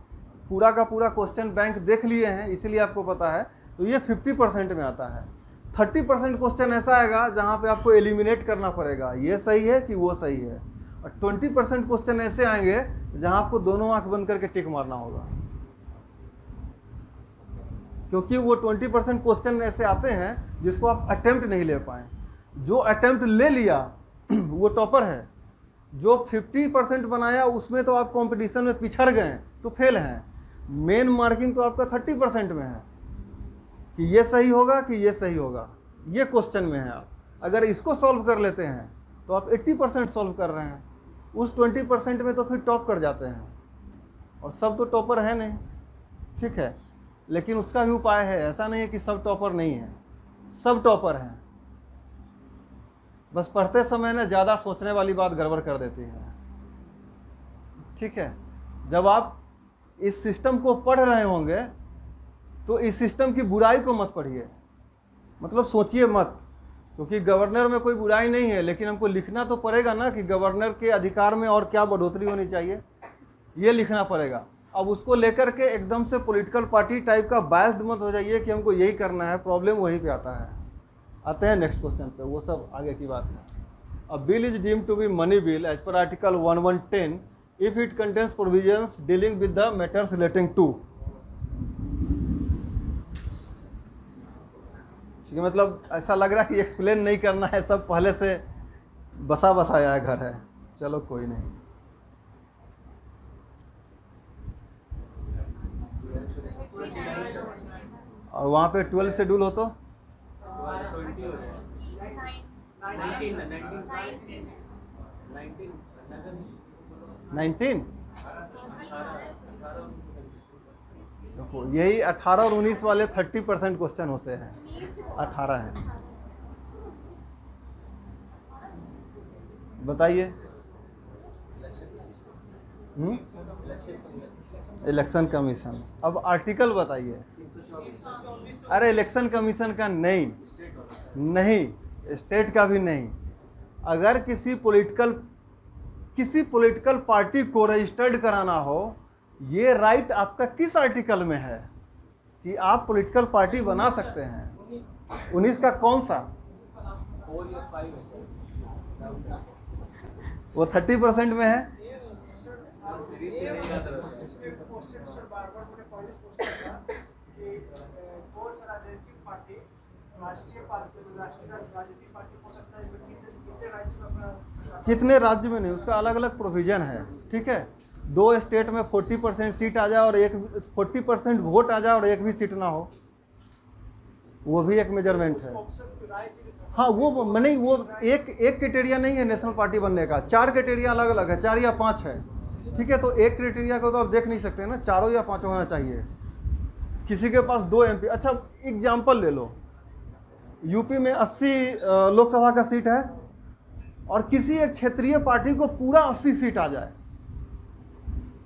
Speaker 2: पूरा का पूरा क्वेश्चन बैंक देख लिए हैं इसलिए आपको पता है, तो ये 50% में आता है। 30% क्वेश्चन ऐसा आएगा जहाँ पे आपको एलिमिनेट करना पड़ेगा, ये सही है कि वो सही है। और 20% क्वेश्चन ऐसे आएंगे जहाँ आपको दोनों आंख बंद करके टिक मारना होगा, क्योंकि वो 20% क्वेश्चन ऐसे आते हैं जिसको आप अटेम्प्ट नहीं ले पाए। जो अटेम्प्ट ले लिया वो टॉपर है, जो 50% बनाया उसमें तो आप कंपटीशन में पिछड़ गए तो फेल हैं। मेन मार्किंग तो आपका 30% में है कि ये सही होगा कि ये सही होगा, ये क्वेश्चन में है। आप अगर इसको सॉल्व कर लेते हैं तो आप 80% सॉल्व कर रहे हैं। उस 20% में तो फिर टॉप कर जाते हैं, और सब तो टॉपर है नहीं, ठीक है। लेकिन उसका भी उपाय है, ऐसा नहीं है कि सब टॉपर नहीं है, सब टॉपर हैं। बस पढ़ते समय ना ज़्यादा सोचने वाली बात गड़बड़ कर देती है, ठीक है। जब आप इस सिस्टम को पढ़ रहे होंगे तो इस सिस्टम की बुराई को मत पढ़िए, मतलब सोचिए मत, क्योंकि गवर्नर में कोई बुराई नहीं है, लेकिन हमको लिखना तो पड़ेगा ना कि गवर्नर के अधिकार में और क्या बढ़ोतरी होनी चाहिए, ये लिखना पड़ेगा। अब उसको लेकर के एकदम से पॉलिटिकल पार्टी टाइप का बायस्ड मत हो जाइए कि हमको यही करना है, प्रॉब्लम वहीं पे आता है। आते हैं नेक्स्ट क्वेश्चन पे, वो सब आगे की बात है। A bill is deemed to be money bill as per article 1110 if it contains provisions dealing with the matters relating to, ठीक है। मतलब ऐसा लग रहा है कि एक्सप्लेन नहीं करना है, सब पहले से बसा बसाया घर है, चलो कोई नहीं। और वहाँ पे 12 शेड्यूल हो तो 19 देखो, यही 18 और 19 वाले 30% क्वेश्चन होते हैं, 18 हैं। बताइए। इलेक्शन कमीशन, अब आर्टिकल बताइए। अरे इलेक्शन कमीशन का नहीं, स्टेट का भी नहीं। अगर किसी पॉलिटिकल पार्टी को रजिस्टर्ड कराना हो, ये राइट आपका किस आर्टिकल में है कि आप पॉलिटिकल पार्टी बना सकते हैं? 19 का कौन सा? वो 30% में है। कितने राज्य में नहीं, उसका अलग अलग प्रोविजन है, ठीक है। 2 स्टेट में 40% सीट आ जाए और 40% वोट आ जाए और एक भी सीट ना हो, वो भी एक मेजरमेंट है। हाँ, वो नहीं, वो एक क्राइटेरिया नहीं है नेशनल पार्टी बनने का, 4 क्राइटेरिया अलग अलग है, 4 या 5 है, ठीक है। तो एक क्राइटेरिया को तो आप देख नहीं सकते ना, 4 या 5 होना चाहिए। किसी के पास 2 MP, अच्छा एग्जाम्पल ले लो, यूपी में 80 लोकसभा का सीट है और किसी एक क्षेत्रीय पार्टी को पूरा 80 सीट आ जाए,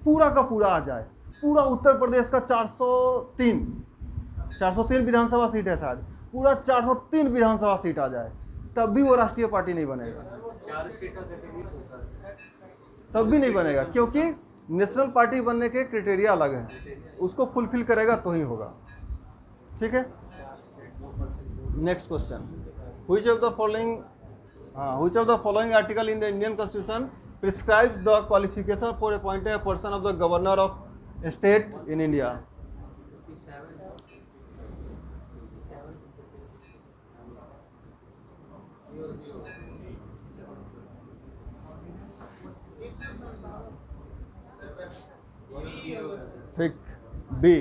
Speaker 2: पूरा का पूरा आ जाए, पूरा उत्तर प्रदेश का 403 विधानसभा सीट है शायद, पूरा 403 विधानसभा सीट आ जाए, तब भी वो राष्ट्रीय पार्टी नहीं बनेगा, तब भी नहीं बनेगा, क्योंकि नेशनल पार्टी बनने के क्राइटेरिया अलग हैं, उसको फुलफिल करेगा तो ही होगा, ठीक है। Next question, which of the following article in the Indian Constitution prescribes the qualification for appointing a person of the governor of a state in India? ठीक, बी।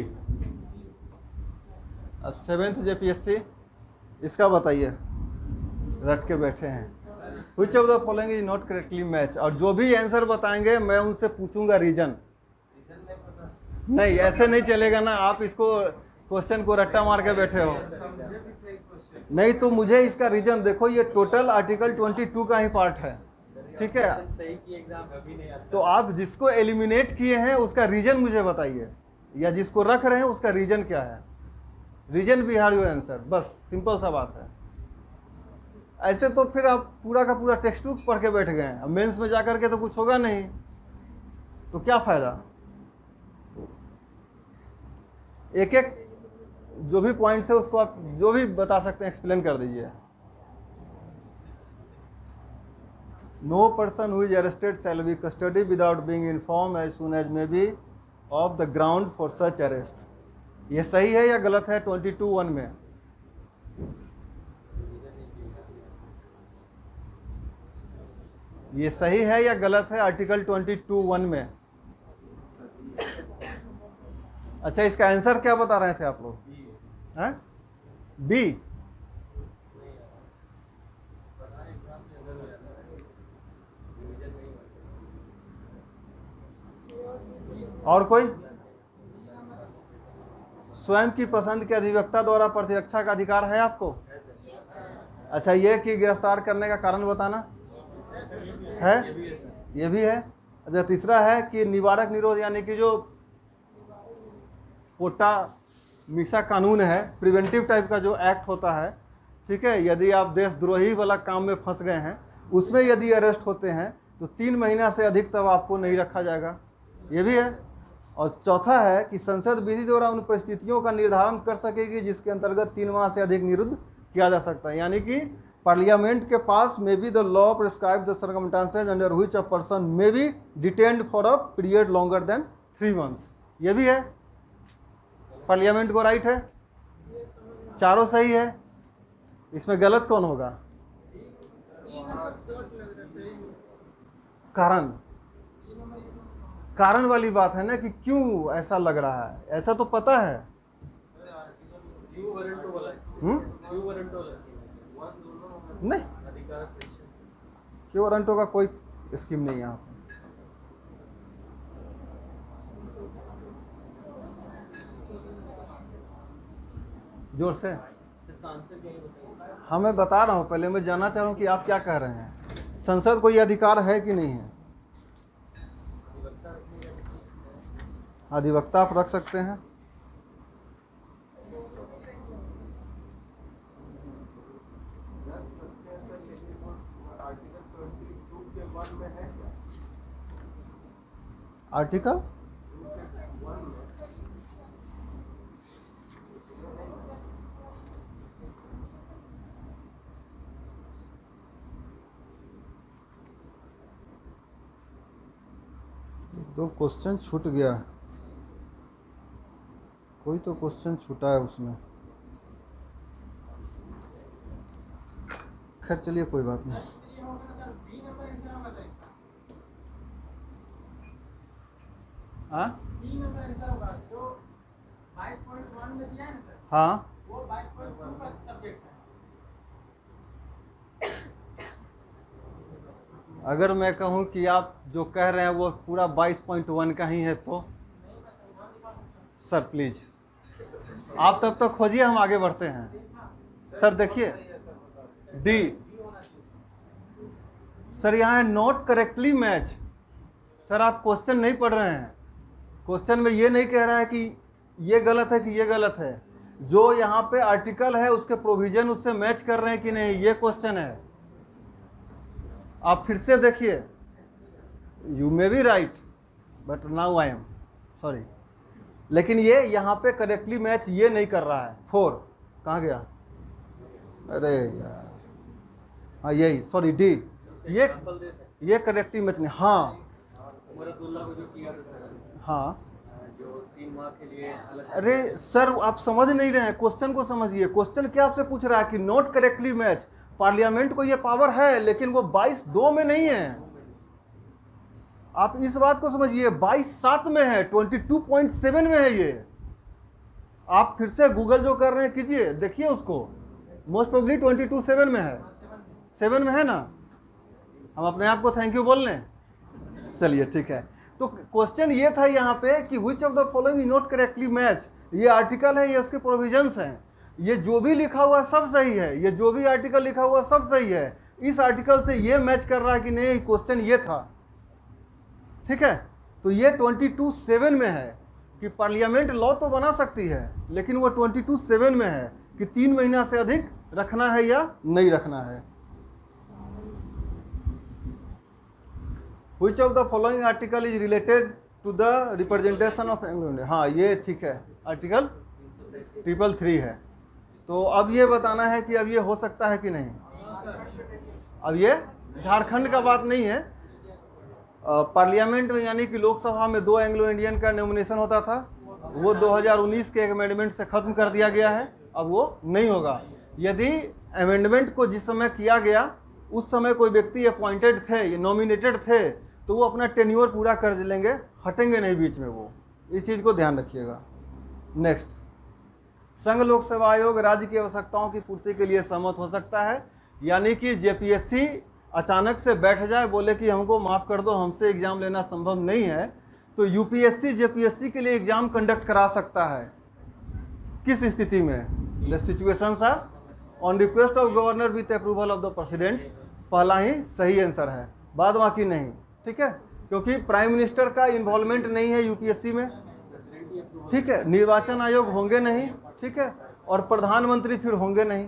Speaker 2: अब 7th JPSC, इसका बताइए, रट के बैठे हैं। Which of the following is not correctly match? और जो भी आंसर बताएंगे मैं उनसे पूछूंगा रीजन। नहीं, ऐसे नहीं चलेगा ना, आप इसको क्वेश्चन को रट्टा मार के बैठे हो। नहीं तो मुझे इसका रीजन देखो, ये टोटल आर्टिकल 22 का ही पार्ट है, ठीक है।
Speaker 3: सही की एग्जाम अभी नहीं आता।
Speaker 2: तो आप जिसको एलिमिनेट किए हैं उसका रीजन मुझे बताइए, या जिसको रख रहे हैं उसका रीजन क्या है। रीजन बिहार योर आंसर, बस सिंपल सा बात है। ऐसे तो फिर आप पूरा का पूरा टेक्स्ट बुक पढ़ के बैठ गए हैं, अब मेंस में जाकर के तो कुछ होगा नहीं, तो क्या फायदा। एक एक जो भी पॉइंट्स है उसको आप जो भी बता सकते हैं एक्सप्लेन कर दीजिए। No person who is arrested shall be custody without being inform as soon as may be of the ground for such arrest. ये सही है या गलत है 22(1) में? ये सही है या गलत है आर्टिकल 22(1) में? अच्छा, इसका आंसर क्या बता रहे थे आप लोग? हैं? बी। और कोई? स्वयं की पसंद के अधिवक्ता द्वारा प्रतिरक्षा का अधिकार है आपको? अच्छा, ये कि गिरफ्तार करने का कारण बताना है, ये भी है। अच्छा, तीसरा है कि निवारक निरोध, यानी कि जो पोटा मिसा कानून है, प्रिवेंटिव टाइप का जो एक्ट होता है, ठीक है, यदि आप देशद्रोही वाला काम में फंस गए हैं, उसमें यदि अरेस्ट होते हैं तो 3 महीना से अधिक तक आपको नहीं रखा जाएगा, ये भी है। और चौथा है कि संसद विधि द्वारा उन परिस्थितियों का निर्धारण कर सकेगी जिसके अंतर्गत 3 माह से अधिक निरुद्ध किया जा सकता है, यानी कि पार्लियामेंट के पास may be the law prescribe the circumstances under which a person may be detained for a period longer than 3 months, ये भी है। पार्लियामेंट को राइट है, चारों सही है। इसमें गलत कौन होगा? कारण वाली बात है ना कि क्यों ऐसा लग रहा है, ऐसा तो पता है। नहीं, क्यों वारंटो का कोई स्कीम नहीं है यहाँ पर। जोर से मैं बता रहा हूँ, पहले मैं जानना चाह रहा हूँ कि आप क्या कह रहे हैं। संसद को ये अधिकार है कि नहीं है? अधिवक्ता आप रख सकते हैं। आर्टिकल दो क्वेश्चन छूट गया, कोई तो क्वेश्चन छूटा है उसमें। खैर चलिए, कोई बात नहीं। हाँ हाँ,
Speaker 4: वो 22.2 का सब्जेक्ट है।
Speaker 2: अगर मैं कहूँ कि आप जो कह रहे हैं वो पूरा 22.1 का ही है तो सर प्लीज़ आप तब तक खोजिए, हम आगे बढ़ते हैं। सर देखिए डी, सर यहाँ है नॉट करेक्टली मैच। सर आप क्वेश्चन नहीं पढ़ रहे हैं, क्वेश्चन में ये नहीं कह रहा है कि ये गलत है कि ये गलत है। जो यहाँ पे आर्टिकल है उसके प्रोविजन उससे मैच कर रहे हैं कि नहीं, ये क्वेश्चन है। आप फिर से देखिए, you may be right but now I am sorry, लेकिन ये यहाँ पे करेक्टली मैच ये नहीं कर रहा है। 4 कहाँ गया? अरे यार, हाँ यही, सॉरी डी, ये करेक्टली मैच नहीं। हाँ हाँ,
Speaker 3: जो 3 माह के लिए अलग।
Speaker 2: अरे सर आप समझ नहीं रहे हैं, क्वेश्चन को समझिए। क्वेश्चन क्या आपसे पूछ रहा है कि नॉट करेक्टली मैच। पार्लियामेंट को ये पावर है लेकिन वो 22(2) में नहीं है। आप इस बात को समझिए, 22(7) में है, 22.7 में है ये। आप फिर से गूगल जो कर रहे हैं कीजिए, देखिए उसको, मोस्ट प्रोबेबली 22.7 में है। 7 में है ना? हम अपने आप को थैंक यू बोल लें, चलिए ठीक है। तो तो क्वेश्चन ये था यहाँ पे कि which of the following is not correctly match. ये आर्टिकल है, ये उसके प्रोविजंस हैं, ये जो भी लिखा हुआ सब सही है, ये जो भी आर्टिकल लिखा हुआ सब सही है, इस आर्टिकल से ये मैच कर रहा है कि नहीं, क्वेश्चन ये था। ठीक है, तो ये 22(7) में है कि पार्लियामेंट लॉ तो बना सकती है, लेकिन वो 22(7) में है कि 3 महीना से अधिक रखना है या नहीं रखना है। Which of the following article is related to the representation of Anglo-Indian? हाँ, ये ठीक है, आर्टिकल 333 है। तो अब ये बताना है कि अब ये हो सकता है कि नहीं। अब ये झारखंड का बात नहीं है, पार्लियामेंट में यानी कि लोकसभा में 2 एंग्लो इंडियन का नॉमिनेशन होता था, वो 2019 के एक अमेंडमेंट से ख़त्म कर दिया गया है, अब वो नहीं होगा। यदि अमेंडमेंट को जिस समय किया गया उस समय कोई व्यक्ति अपॉइंटेड थे या नॉमिनेटेड थे तो वो अपना टेन्योर पूरा कर लेंगे, हटेंगे नहीं बीच में, वो इस चीज़ को ध्यान रखिएगा। नेक्स्ट, संघ लोक सेवा आयोग राज्य की आवश्यकताओं की पूर्ति के लिए सहमत हो सकता है, यानी कि जेपीएससी अचानक से बैठ जाए, बोले कि हमको माफ़ कर दो, हमसे एग्ज़ाम लेना संभव नहीं है, तो यूपीएससी जेपीएससी के लिए एग्ज़ाम कंडक्ट करा सकता है। किस स्थिति में? The situations are on request of governor with approval of the president, पहला ही सही आंसर है, बाद बाकी नहीं। ठीक है, क्योंकि प्राइम मिनिस्टर का इन्वॉल्वमेंट नहीं है यूपीएससी में। ठीक है, निर्वाचन आयोग होंगे नहीं। ठीक है, और प्रधानमंत्री फिर होंगे नहीं।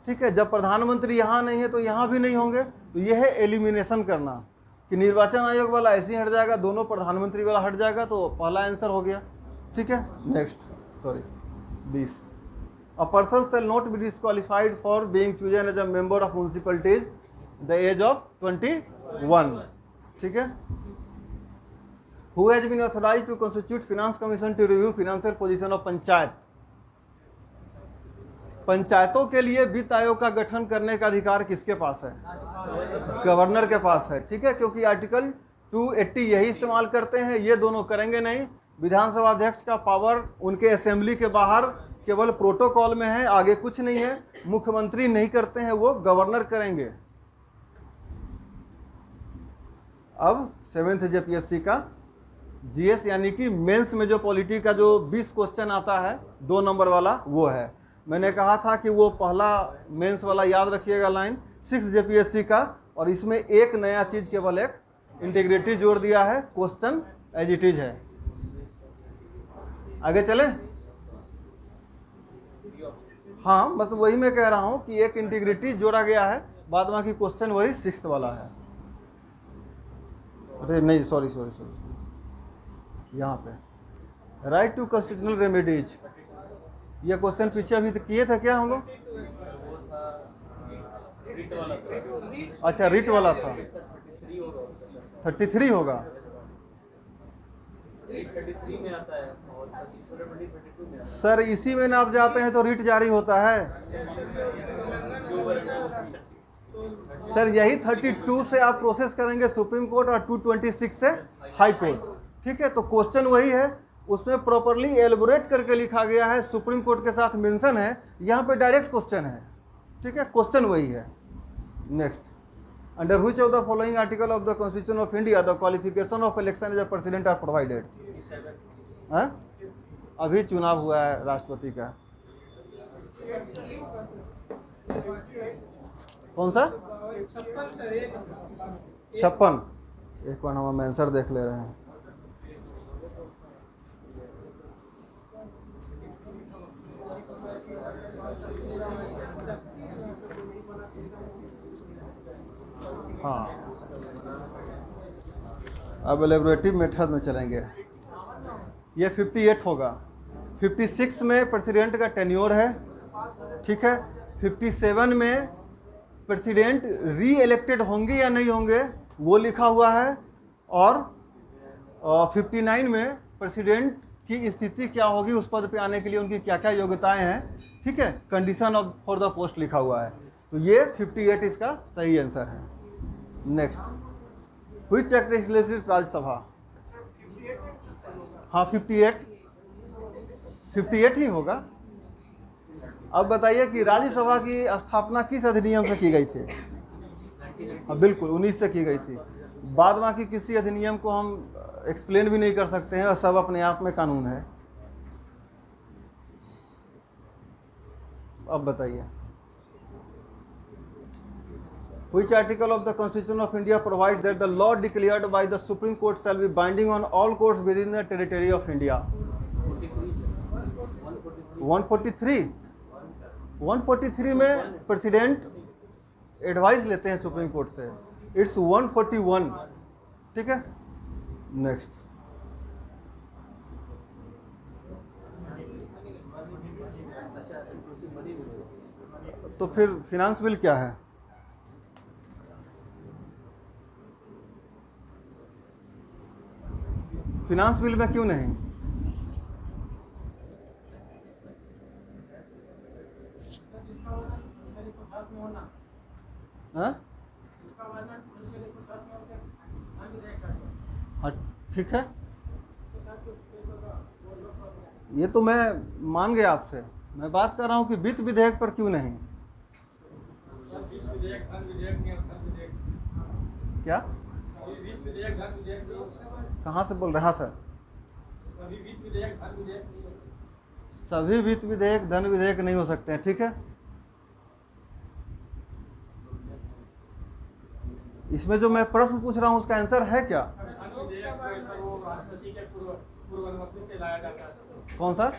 Speaker 2: ठीक है, जब प्रधानमंत्री यहाँ नहीं है तो यहाँ भी नहीं होंगे, तो यह है एलिमिनेशन करना कि निर्वाचन आयोग वाला ऐसे ही हट जाएगा, दोनों प्रधानमंत्री वाला हट जाएगा, तो पहला आंसर हो गया। ठीक है, next, sorry 20, a person shall not be disqualified for being chosen as a member of municipalities the age of 21। ठीक है, who has been authorised to constitute finance commission to review financial position of panchayat. पंचायतों के लिए वित्त आयोग का गठन करने का अधिकार किसके पास है? गवर्नर के पास है। ठीक है, क्योंकि आर्टिकल 280 यही इस्तेमाल करते हैं, ये दोनों करेंगे नहीं। विधानसभा अध्यक्ष का पावर उनके असेंबली के बाहर केवल प्रोटोकॉल में है, आगे कुछ नहीं है। मुख्यमंत्री नहीं करते हैं, वो गवर्नर करेंगे। अब 7th जेपीएससी का जीएस यानी कि मेंस में जो पॉलिटी का जो 20 क्वेश्चन आता है 2 नंबर वाला, वो है। मैंने कहा था कि वो पहला मेंस वाला याद रखिएगा लाइन 6 जेपीएससी का, और इसमें एक नया चीज़ केवल एक इंटीग्रिटी जोड़ दिया है, क्वेश्चन एज इट इज है। आगे चले। हाँ, मतलब वही मैं कह रहा हूँ कि एक इंटीग्रिटी जोड़ा गया है, बाद में की क्वेश्चन वही 6th वाला है। अरे नहीं, सॉरी, यहाँ पे राइट टू कॉन्स्टिट्यूशनल रेमेडीज, ये क्वेश्चन पीछे अभी किए थे क्या हम लोग? अच्छा, रिट वाला था, 33 होगा।
Speaker 3: 33 में आता है और 32 में आता है।
Speaker 2: सर इसी में ना आप जाते हैं तो रिट जारी होता है। सर यही 32 से आप प्रोसेस करेंगे सुप्रीम कोर्ट और 226 से हाई कोर्ट। ठीक है, तो क्वेश्चन वही है, उसमें प्रॉपरली एलबोरेट करके लिखा गया है, सुप्रीम कोर्ट के साथ मेंशन है, यहाँ पे डायरेक्ट क्वेश्चन है। ठीक है, क्वेश्चन वही है। Next, under which of the following article of the constitution of India the qualification of election as a president are provided. अभी चुनाव हुआ है राष्ट्रपति का, कौन सा? 56। एक बार हम आंसर देख ले रहे हैं। हाँ, अब एलेबोरेटिव मेथड में चलेंगे। ये 58 होगा। 56 में प्रेसिडेंट का टेन्योर है। ठीक है, 57 में प्रेसिडेंट री इलेक्टेड होंगे या नहीं होंगे वो लिखा हुआ है, और 59 में प्रेसिडेंट की स्थिति क्या होगी, उस पद पे आने के लिए उनकी क्या क्या योग्यताएं हैं। ठीक है, condition of for the post लिखा हुआ है, तो ये 58 इसका सही आंसर है। Next, which act establishes Rajya Sabha. हाँ, 58 ही होगा। अब बताइए कि राज्यसभा की स्थापना किस अधिनियम से की गई थी? हाँ बिल्कुल, 19 से की गई थी। बाद बाकी किसी अधिनियम को हम एक्सप्लेन भी नहीं कर सकते हैं और सब अपने आप में कानून है। अब बताइए, Which article of the Constitution of India provides that the law declared by the Supreme Court shall be binding on all courts within the territory of India? 143 143 में प्रेसिडेंट एडवाइस लेते हैं सुप्रीम कोर्ट से। It's 141। ठीक है, next. तो फिर finance bill क्या है? फिनांस बिल में क्यों नहीं? हाँ, ठीक है, ये तो मैं मान गया आपसे। मैं बात कर रहा हूँ कि वित्त विधेयक पर क्यों नहीं? क्या? कहाँ से बोल रहे हैं? हाँ सर, सभी वित्त विधेयक धन विधेयक नहीं हो सकते हैं। ठीक है, इसमें जो मैं प्रश्न पूछ रहा हूँ उसका आंसर है क्या? कौन सा?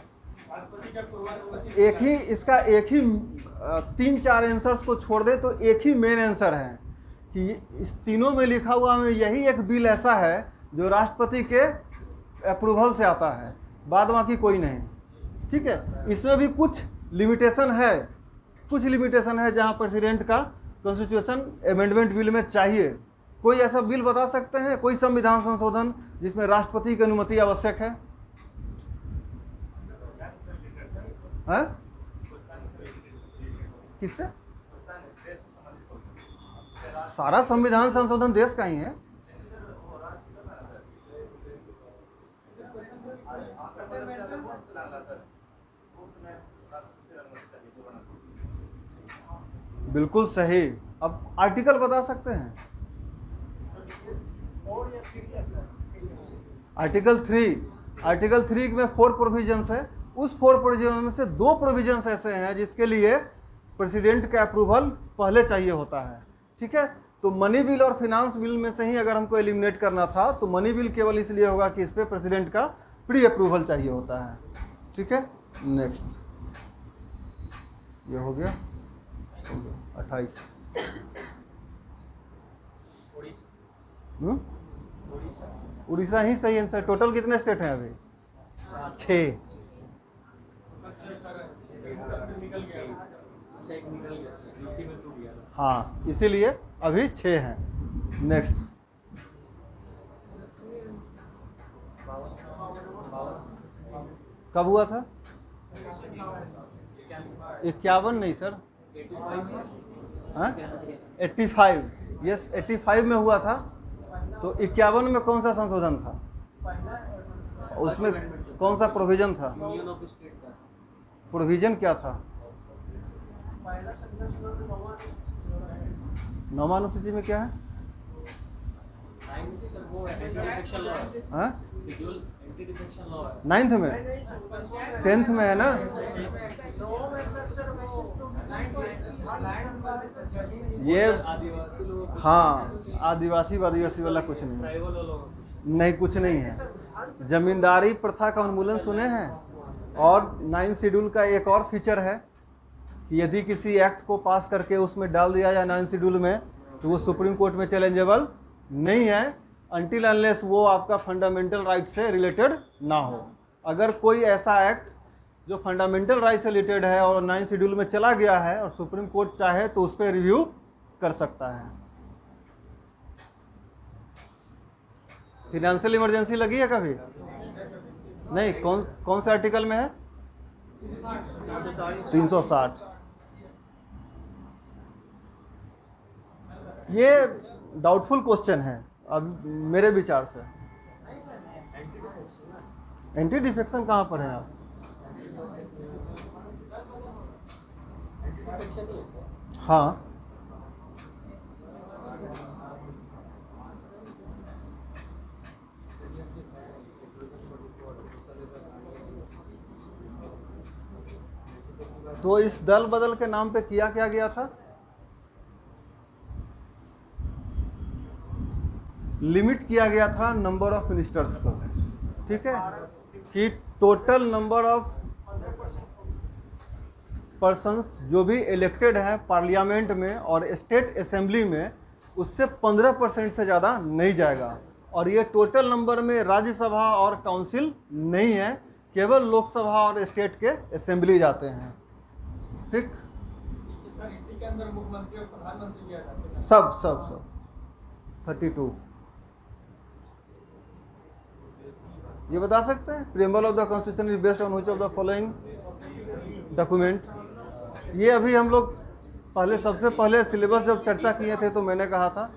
Speaker 2: एक ही, इसका एक ही 3-4 आंसर्स को छोड़ दे तो एक ही मेन आंसर है कि इस तीनों में लिखा हुआ में यही एक बिल ऐसा है जो राष्ट्रपति के अप्रूवल से आता है, बाद बाकी कोई नहीं। ठीक है, इसमें भी कुछ लिमिटेशन है, जहां प्रेसिडेंट का कॉन्स्टिट्यूशन अमेंडमेंट बिल में चाहिए। कोई ऐसा बिल बता सकते हैं, कोई संविधान संशोधन जिसमें राष्ट्रपति की अनुमति आवश्यक है? किससे? सारा संविधान संशोधन देश का ही है। बिल्कुल सही। अब आर्टिकल बता सकते हैं? आर्टिकल 3 में 4 प्रोविजंस है। उस 4 प्रोविजन में से 2 प्रोविजंस ऐसे हैं जिसके लिए प्रेसिडेंट का अप्रूवल पहले चाहिए होता है। ठीक है, तो मनी बिल और फिनांस बिल में से ही अगर हमको एलिमिनेट करना था तो मनी बिल केवल इसलिए होगा कि इस पर प्रेसिडेंट का प्री अप्रूवल चाहिए होता है। ठीक है, नेक्स्ट। ये हो गया 28। उड़ीसा ही सही आंसर। टोटल कितने स्टेट हैं अभी? 6। हाँ, इसीलिए अभी 6 हैं। नेक्स्ट। कब हुआ था? 51 नहीं सर, 85। यस, 85 में हुआ था। तो 51 में कौन सा संशोधन था? उसमें कौन सा प्रोविजन था? प्रोविजन क्या था? 9वां अनुसूची में क्या है? 9th में, 10th में है ना? ये हाँ, आदिवासी वाला कुछ नहीं, कुछ नहीं है। जमींदारी प्रथा का उन्मूलन सुने हैं? और 9 शेड्यूल का एक और फीचर है कि यदि किसी एक्ट को पास करके उसमें डाल दिया जाए 9 शेड्यूल में तो वो सुप्रीम कोर्ट में चैलेंजेबल नहीं है अनटिल अनलेस वो आपका फंडामेंटल राइट से रिलेटेड ना हो। अगर कोई ऐसा एक्ट जो फंडामेंटल राइट से रिलेटेड है और 9 शेड्यूल में चला गया है और सुप्रीम कोर्ट चाहे तो उस पर रिव्यू कर सकता है। फिनेंशियल इमरजेंसी लगी है कभी? नहीं। कौन से आर्टिकल में है? 360। ये डाउटफुल क्वेश्चन है अब मेरे विचार से। एंटी डिफेक्शन कहाँ पर है आप? हाँ, तो इस दल बदल के नाम पे किया क्या गया था? लिमिट किया गया था नंबर ऑफ मिनिस्टर्स को, ठीक है, कि टोटल नंबर ऑफ पर्सन्स जो भी इलेक्टेड हैं पार्लियामेंट में और स्टेट असेंबली में, उससे 15% से ज़्यादा नहीं जाएगा। और ये टोटल नंबर में राज्यसभा और काउंसिल नहीं है, केवल लोकसभा और स्टेट के असेंबली जाते हैं, ठीक।
Speaker 4: सर इसी के अंदर मुख्यमंत्री और प्रधानमंत्री भी आ जाते हैं।
Speaker 2: सब 32। ये बता सकते हैं preamble of the constitution is based on which of the following document. ये अभी हम लोग सबसे पहले सिलेबस जब चर्चा किए थे तो मैंने कहा था,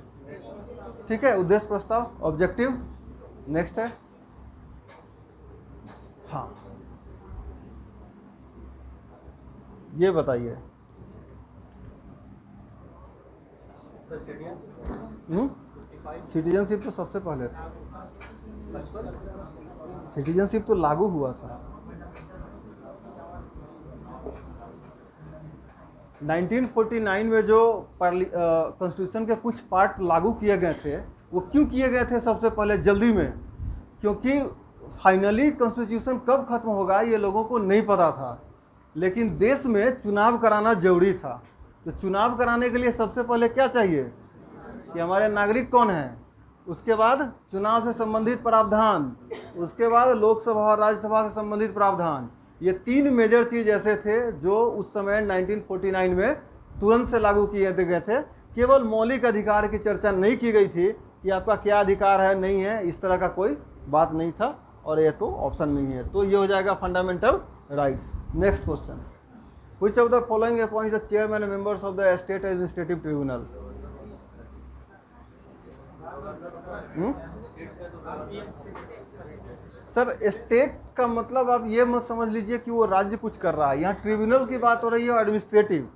Speaker 2: ठीक है। उद्देश्य प्रस्ताव, ऑब्जेक्टिव, नेक्स्ट है, हाँ ये बताइए। सिटीजनशिप तो सबसे पहले था, सिटीजनशिप तो लागू हुआ था 1949 में। जो कॉन्स्टिट्यूशन के कुछ पार्ट लागू किए गए थे, वो क्यों किए गए थे सबसे पहले जल्दी में? क्योंकि फाइनली कॉन्स्टिट्यूशन कब खत्म होगा ये लोगों को नहीं पता था, लेकिन देश में चुनाव कराना जरूरी था। तो चुनाव कराने के लिए सबसे पहले क्या चाहिए कि हमारे नागरिक कौन हैं, उसके बाद चुनाव से संबंधित प्रावधान, उसके बाद लोकसभा और राज्यसभा से संबंधित प्रावधान। ये 3 मेजर चीज़ ऐसे थे जो उस समय 1949 में तुरंत से लागू किए गए थे। केवल मौलिक अधिकार की चर्चा नहीं की गई थी कि आपका क्या अधिकार है, नहीं है, इस तरह का कोई बात नहीं था, और ये तो ऑप्शन नहीं है। तो ये हो जाएगा fundamental rights. Next question, which of the following appoints the chairman and members of the state administrative tribunal? Sir state का मतलब आप ये मत समझ लीजिए कि वो राज्य कुछ कर रहा है, यहाँ ट्रिब्यूनल की बात हो रही है एडमिनिस्ट्रेटिव,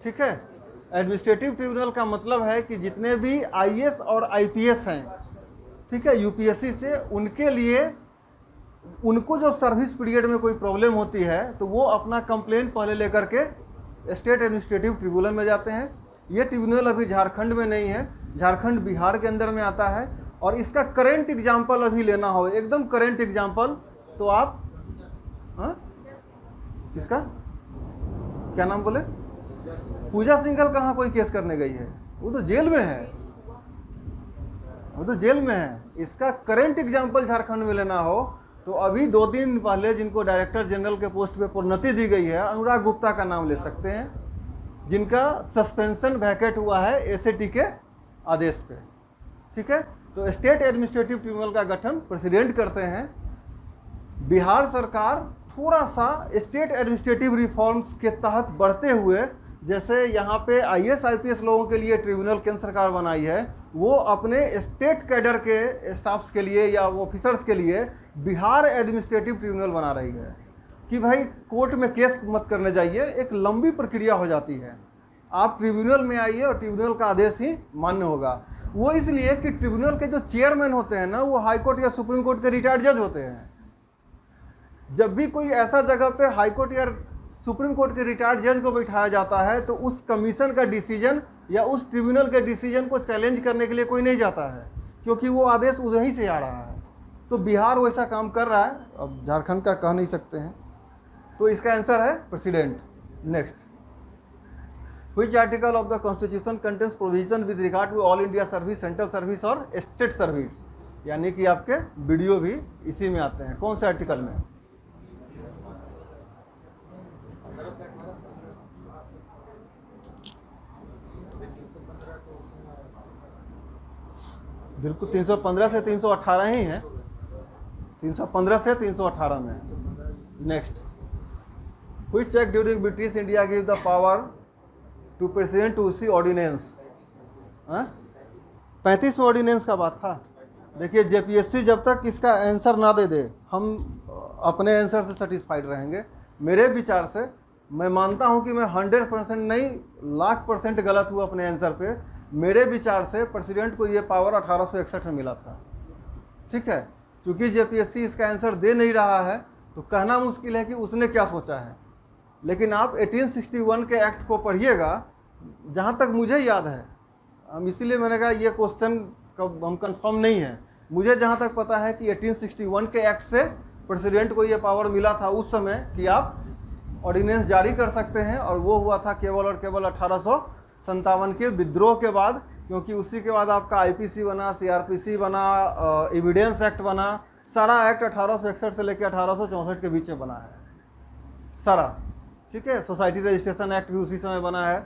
Speaker 2: ठीक है। एडमिनिस्ट्रेटिव ट्रिब्यूनल का मतलब है कि जितने भी आईएएस और आईपीएस हैं, ठीक है, यूपीएससी से, उनके लिए, उनको जब सर्विस पीरियड में कोई प्रॉब्लम होती है तो वो अपना कंप्लेंट पहले लेकर के स्टेट एडमिनिस्ट्रेटिव ट्रिब्यूनल में जाते हैं। ये ट्रिब्यूनल अभी झारखंड में नहीं है, झारखंड बिहार के अंदर में आता है। और इसका करेंट एग्जाम्पल अभी लेना हो, एकदम करेंट एग्जाम्पल, तो आप, हाँ किसका क्या नाम बोले? पूजा सिंघल कहाँ कोई केस करने गई है? वो तो जेल में है, वो तो जेल में है। इसका करेंट एग्जाम्पल झारखंड में लेना हो तो अभी 2 दिन पहले जिनको डायरेक्टर जनरल के पोस्ट पे प्रोन्नति दी गई है, अनुराग गुप्ता का नाम ले सकते हैं, जिनका सस्पेंशन वैकेट हुआ है एसएटी के आदेश पे, ठीक है। तो स्टेट एडमिनिस्ट्रेटिव ट्रिब्यूनल का गठन प्रेसिडेंट करते हैं। बिहार सरकार थोड़ा सा स्टेट एडमिनिस्ट्रेटिव रिफॉर्म्स के तहत बढ़ते हुए, जैसे यहाँ पे आईएएस आईपीएस लोगों के लिए ट्रिब्यूनल केंद्र सरकार बनाई है, वो अपने स्टेट कैडर के स्टाफ्स के लिए या ऑफिसर्स के लिए बिहार एडमिनिस्ट्रेटिव ट्रिब्यूनल बना रही है कि भाई कोर्ट में केस मत करने जाइए, एक लंबी प्रक्रिया हो जाती है, आप ट्रिब्यूनल में आइए और ट्रिब्यूनल का आदेश ही मान्य होगा। वो इसलिए कि ट्रिब्यूनल के जो चेयरमैन होते हैं ना, वो हाई कोर्ट या सुप्रीम कोर्ट के रिटायर्ड जज होते हैं। जब भी कोई ऐसा जगह पे हाई कोर्ट या सुप्रीम कोर्ट के रिटायर्ड जज को बैठाया जाता है तो उस कमीशन का डिसीजन या उस ट्रिब्यूनल के डिसीजन को चैलेंज करने के लिए कोई नहीं जाता है, क्योंकि वो आदेश वहीं से आ रहा है। तो बिहार वैसा काम कर रहा है, अब झारखंड का कह नहीं सकते हैं। तो इसका आंसर है president. Next, which article of the constitution contains provision with regard to all India service, central service और स्टेट सर्विस, यानी कि आपके वीडियो भी इसी में आते हैं। कौन से आर्टिकल में? बिल्कुल 315 से 318 ही है, 315 से 318 में। Next, which act during British India give the power to president to issue ordinance? 35 में ऑर्डिनेंस का बात था। देखिए जेपीएससी जब तक इसका आंसर ना दे दे, हम अपने आंसर से सेटिस्फाइड रहेंगे। मेरे विचार से, मैं मानता हूं कि मैं 100% नहीं, 1,00,000% गलत हुआ अपने आंसर पे। मेरे विचार से प्रेसिडेंट को ये पावर 1861 में मिला था, ठीक है। चूँकि जेपीएससी इसका आंसर दे नहीं रहा है तो कहना मुश्किल है कि उसने क्या सोचा है। लेकिन आप 1861 के एक्ट को पढ़िएगा, जहाँ तक मुझे याद है, हम इसीलिए मैंने कहा ये क्वेश्चन कब हम कंफर्म नहीं है, मुझे जहाँ तक पता है कि 1861 के एक्ट से प्रेसिडेंट को ये पावर मिला था उस समय कि आप ऑर्डिनेंस जारी कर सकते हैं, और वो हुआ था केवल और केवल 1857 के विद्रोह के बाद, क्योंकि उसी के बाद आपका आईपीसी बना, सीआरपीसी बना, एविडेंस एक्ट बना, सारा एक्ट 1861 से लेकर 1864 के बीच में बना है सारा, ठीक है। सोसाइटी रजिस्ट्रेशन एक्ट भी उसी समय बना है।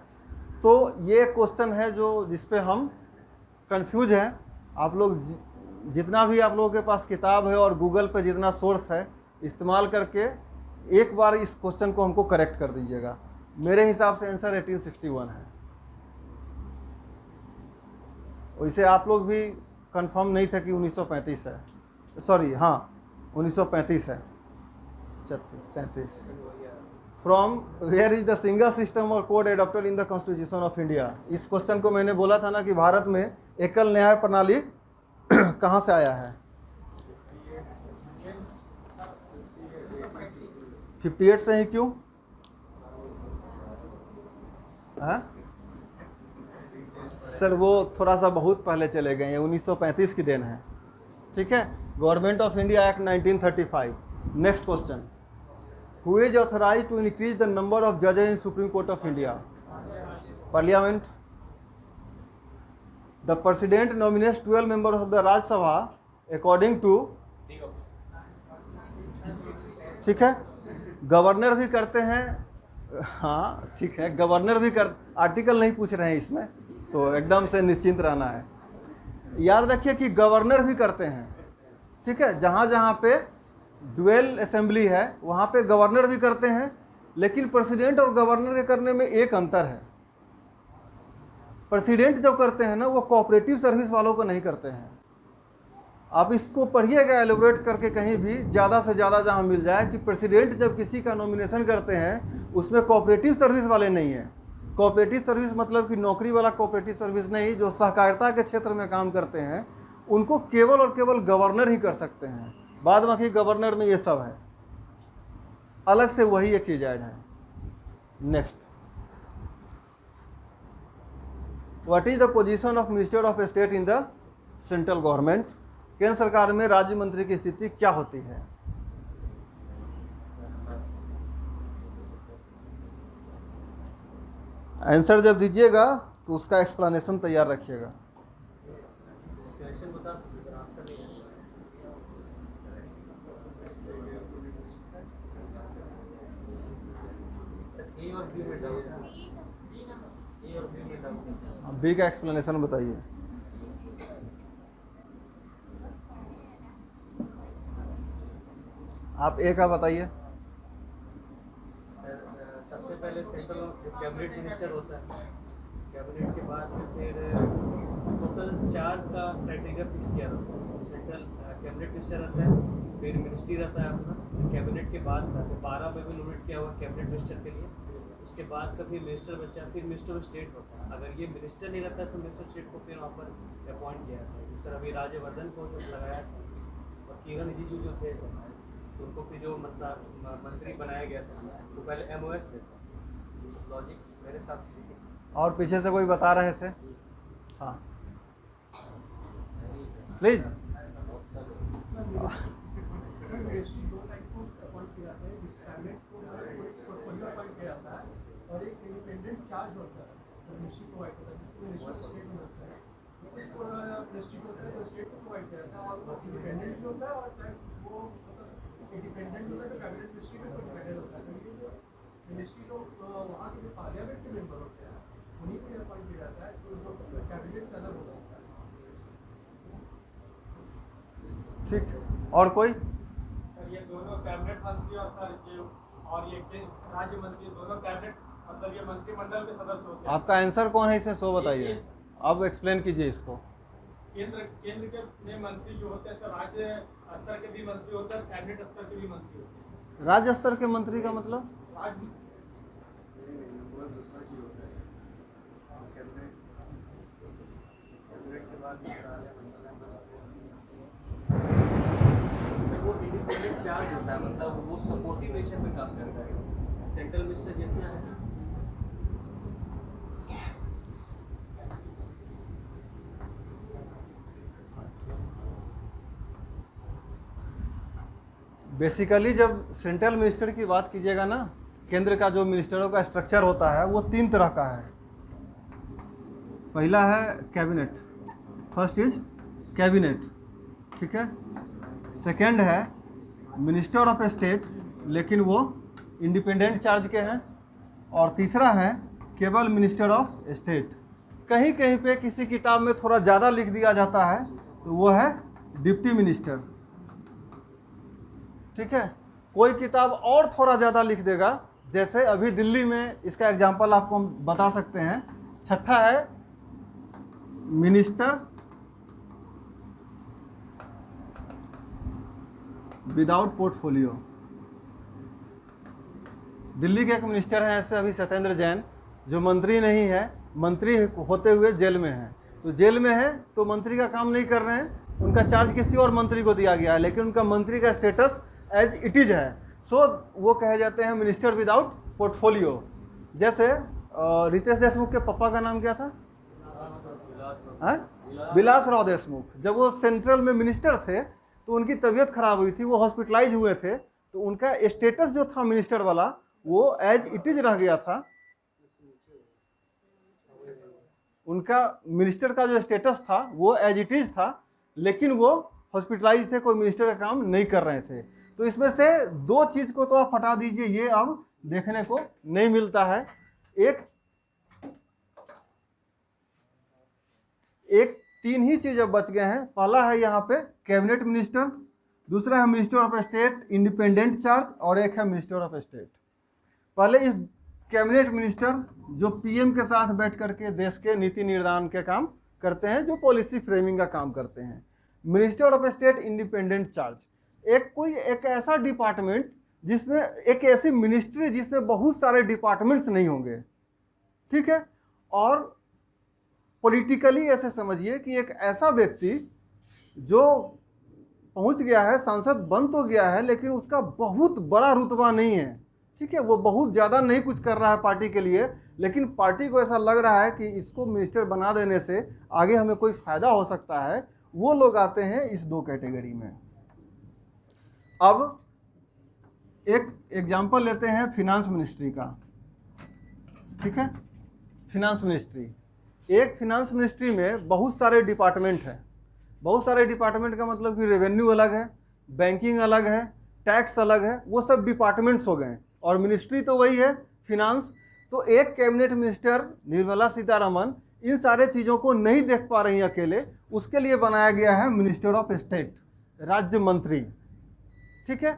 Speaker 2: तो ये क्वेश्चन है जो जिस पे हम कंफ्यूज हैं। आप लोग जितना भी आप लोगों के पास किताब है और गूगल पे जितना सोर्स है, इस्तेमाल करके एक बार इस क्वेश्चन को हमको करेक्ट कर दीजिएगा। मेरे हिसाब से आंसर 1861 है। वैसे आप लोग भी कंफर्म नहीं थे कि 1935 है, सॉरी हाँ 1935 है, 37। From where is the single system और code adopted in the constitution of India. इस क्वेश्चन को मैंने बोला था ना कि भारत में एकल न्याय प्रणाली कहाँ से आया है। 58 से ही क्यों? सर वो थोड़ा सा बहुत पहले चले गए हैं, 1935 की देन है, ठीक है। Government of India act 1935। Next question, who is authorize to increase the number of जजेस in supreme court of India? Parliament. The president nominates 12 members of the Rajya Sabha according to, ठीक है। गवर्नर भी करते हैं, हाँ ठीक है, गवर्नर भी कर, आर्टिकल नहीं पूछ रहे हैं इसमें, तो एकदम से निश्चिंत रहना है। याद रखिए कि गवर्नर भी करते हैं, ठीक है। जहाँ जहाँ पे ड्यूअल असेंबली है वहाँ पे गवर्नर भी करते हैं, लेकिन प्रेसिडेंट और गवर्नर के करने में एक अंतर है। प्रेसिडेंट जो करते हैं ना वो कोऑपरेटिव सर्विस वालों को नहीं करते हैं। आप इसको पढ़िएगा एलोबरेट करके कहीं भी, ज़्यादा से ज़्यादा जहाँ मिल जाए कि प्रेसिडेंट जब किसी का नॉमिनेशन करते हैं उसमें कोऑपरेटिव सर्विस वाले नहीं हैं। कोऑपरेटिव सर्विस मतलब कि नौकरी वाला कोऑपरेटिव सर्विस नहीं, जो सहकारिता के क्षेत्र में काम करते हैं उनको केवल और केवल गवर्नर ही कर सकते हैं। बाद बाकी गवर्नर में ये सब है, अलग से वही एक चीज़ ऐड है। Next, what is the position of minister of state in the central government? केंद्र सरकार में राज्य मंत्री की स्थिति क्या होती है? आंसर जब दीजिएगा तो उसका एक्सप्लेनेशन तैयार रखिएगा। बी का एक्सप्लेनेशन बताइए। आप ए का बताइए।
Speaker 3: सबसे पहले सेंट्रल कैबिनेट मिनिस्टर होता है, कैबिनेट के बाद में फिर टोटल 4 का क्राइटेरिया फिक्स किया रहता है। सेंट्रल कैबिनेट मिनिस्टर रहता है, फिर मिनिस्ट्री रहता है अपना, कैबिनेट के बाद का 12 में भी नोमिनेट किया हुआ कैबिनेट मिनिस्टर के लिए। उसके बाद का फिर मिनिस्टर बचा, फिर मिनिस्टर ऑफ स्टेट होता है। अगर ये मिनिस्टर नहीं रहता तो मिनिस्टर स्टेट को फिर वहाँ पर अपॉइंट किया था। जिस तरह अभी राज्यवर्धन को जो लगाया था और किरण रिजिजू जो थे तो उनको फिर जो मतलब मंत्री बनाया गया था वो पहले MOS थे। लॉजिक मेरे हिसाब से।
Speaker 2: और पीछे से कोई बता रहे थे? हाँ प्लीज।
Speaker 4: और एक इंडिपेंडेंट चार्ज होता है तो मिनिस्ट्री प्रोवाइड होता है, जिसको मिनिस्टर स्टेट में होता है। मिनिस्ट्री को होता है तो स्टेट को प्रोवाइड करता है, और वो इंडिपेंडेंट भी होता है और वो मतलब इंडिपेंडेंट होता है तो कैबिनेट मिनिस्ट्री में डिपेंडेंट होता है। तो ये जो मिनिस्ट्री को वहाँ के जो पार्लियामेंट के मेंबर होते हैं उन्हीं को अपॉइंट किया जाता है, तो कैबिनेट से अलग हो जाता है।
Speaker 2: ठीक, और कोई?
Speaker 4: सर ये दोनों कैबिनेट मंत्री और सर ये और ये राज्य मंत्री दोनों कैबिनेट मतलब ये मंत्रिमंडल के सदस्य होते हैं।
Speaker 2: आपका आंसर कौन है इसमें सो बताइए, अब एक्सप्लेन कीजिए इसको।
Speaker 4: केंद्र के मंत्री जो होते हैं सर राज्य स्तर के भी मंत्री होते हैं, कैबिनेट स्तर के भी मंत्री होते हैं।
Speaker 2: राज्य स्तर के मंत्री का मतलब?
Speaker 3: वो इंडिपेंडेंट चार्ज होता है, मतलब वो सपोर्टिव नेचर पे काम करता है। सेंट्रल मिनिस्टर जितना है
Speaker 2: बेसिकली जब सेंट्रल मिनिस्टर की बात कीजिएगा ना, केंद्र का जो मिनिस्टरों का स्ट्रक्चर होता है वो 3 तरह का है। पहला है कैबिनेट, फर्स्ट इज कैबिनेट, ठीक है। सेकंड है मिनिस्टर ऑफ स्टेट, लेकिन वो इंडिपेंडेंट चार्ज के हैं। और तीसरा है केवल मिनिस्टर ऑफ स्टेट। कहीं कहीं पे किसी किताब में थोड़ा ज़्यादा लिख दिया जाता है तो वो है डिप्टी मिनिस्टर, ठीक है। कोई किताब और थोड़ा ज़्यादा लिख देगा, जैसे अभी दिल्ली में इसका एग्जांपल आपको हम बता सकते हैं। छठा है मिनिस्टर विदाउट पोर्टफोलियो। दिल्ली के एक मिनिस्टर हैं ऐसे अभी सत्येंद्र जैन, जो मंत्री नहीं है, मंत्री होते हुए जेल में हैं। तो जेल में है तो मंत्री का काम नहीं कर रहे हैं, उनका चार्ज किसी और मंत्री को दिया गया है, लेकिन उनका मंत्री का स्टेटस एज इट इज़ है। सो वो कहे जाते हैं मिनिस्टर विदाउट पोर्टफोलियो। जैसे रितेश देशमुख के पापा का नाम क्या था? विलासराव देशमुख। जब वो सेंट्रल में मिनिस्टर थे तो उनकी तबीयत खराब हुई थी, वो हॉस्पिटलाइज हुए थे, तो उनका स्टेटस जो था मिनिस्टर वाला वो एज इट इज रह गया था। उनका मिनिस्टर का जो स्टेटस था वो एज इट इज था, लेकिन वो हॉस्पिटलाइज थे, कोई मिनिस्टर का काम नहीं कर रहे थे। तो इसमें से 2 चीज़ को तो आप हटा दीजिए, ये अब देखने को नहीं मिलता है। एक 3 ही चीज़ अब बच गए हैं। पहला है यहाँ पे कैबिनेट मिनिस्टर, दूसरा है minister of state independent charge, और एक है मिनिस्टर ऑफ स्टेट। पहले इस कैबिनेट मिनिस्टर जो पीएम के साथ बैठ करके देश के नीति निर्धारण के काम करते हैं, जो पॉलिसी फ्रेमिंग का काम करते हैं। Minister of state independent charge एक ऐसा डिपार्टमेंट जिसमें एक ऐसी मिनिस्ट्री जिसमें बहुत सारे डिपार्टमेंट्स नहीं होंगे, ठीक है। और पॉलिटिकली ऐसे समझिए कि एक ऐसा व्यक्ति जो पहुंच गया है, सांसद बन तो गया है, लेकिन उसका बहुत बड़ा रुतबा नहीं है, ठीक है। वो बहुत ज़्यादा नहीं कुछ कर रहा है पार्टी के लिए, लेकिन पार्टी को ऐसा लग रहा है कि इसको मिनिस्टर बना देने से आगे हमें कोई फ़ायदा हो सकता है। वो लोग आते हैं इस 2 कैटेगरी में। अब एक एग्जाम्पल लेते हैं फिनांस मिनिस्ट्री का, ठीक है। फिनांस मिनिस्ट्री, एक फिनांस मिनिस्ट्री में बहुत सारे डिपार्टमेंट हैं। बहुत सारे डिपार्टमेंट का मतलब कि रेवेन्यू अलग है, बैंकिंग अलग है, टैक्स अलग है, वो सब डिपार्टमेंट्स हो गए। और मिनिस्ट्री तो वही है फिनांस। तो एक कैबिनेट मिनिस्टर निर्मला सीतारमन इन सारे चीज़ों को नहीं देख पा रही अकेले, उसके लिए बनाया गया है मिनिस्टर ऑफ स्टेट, राज्य मंत्री, ठीक है।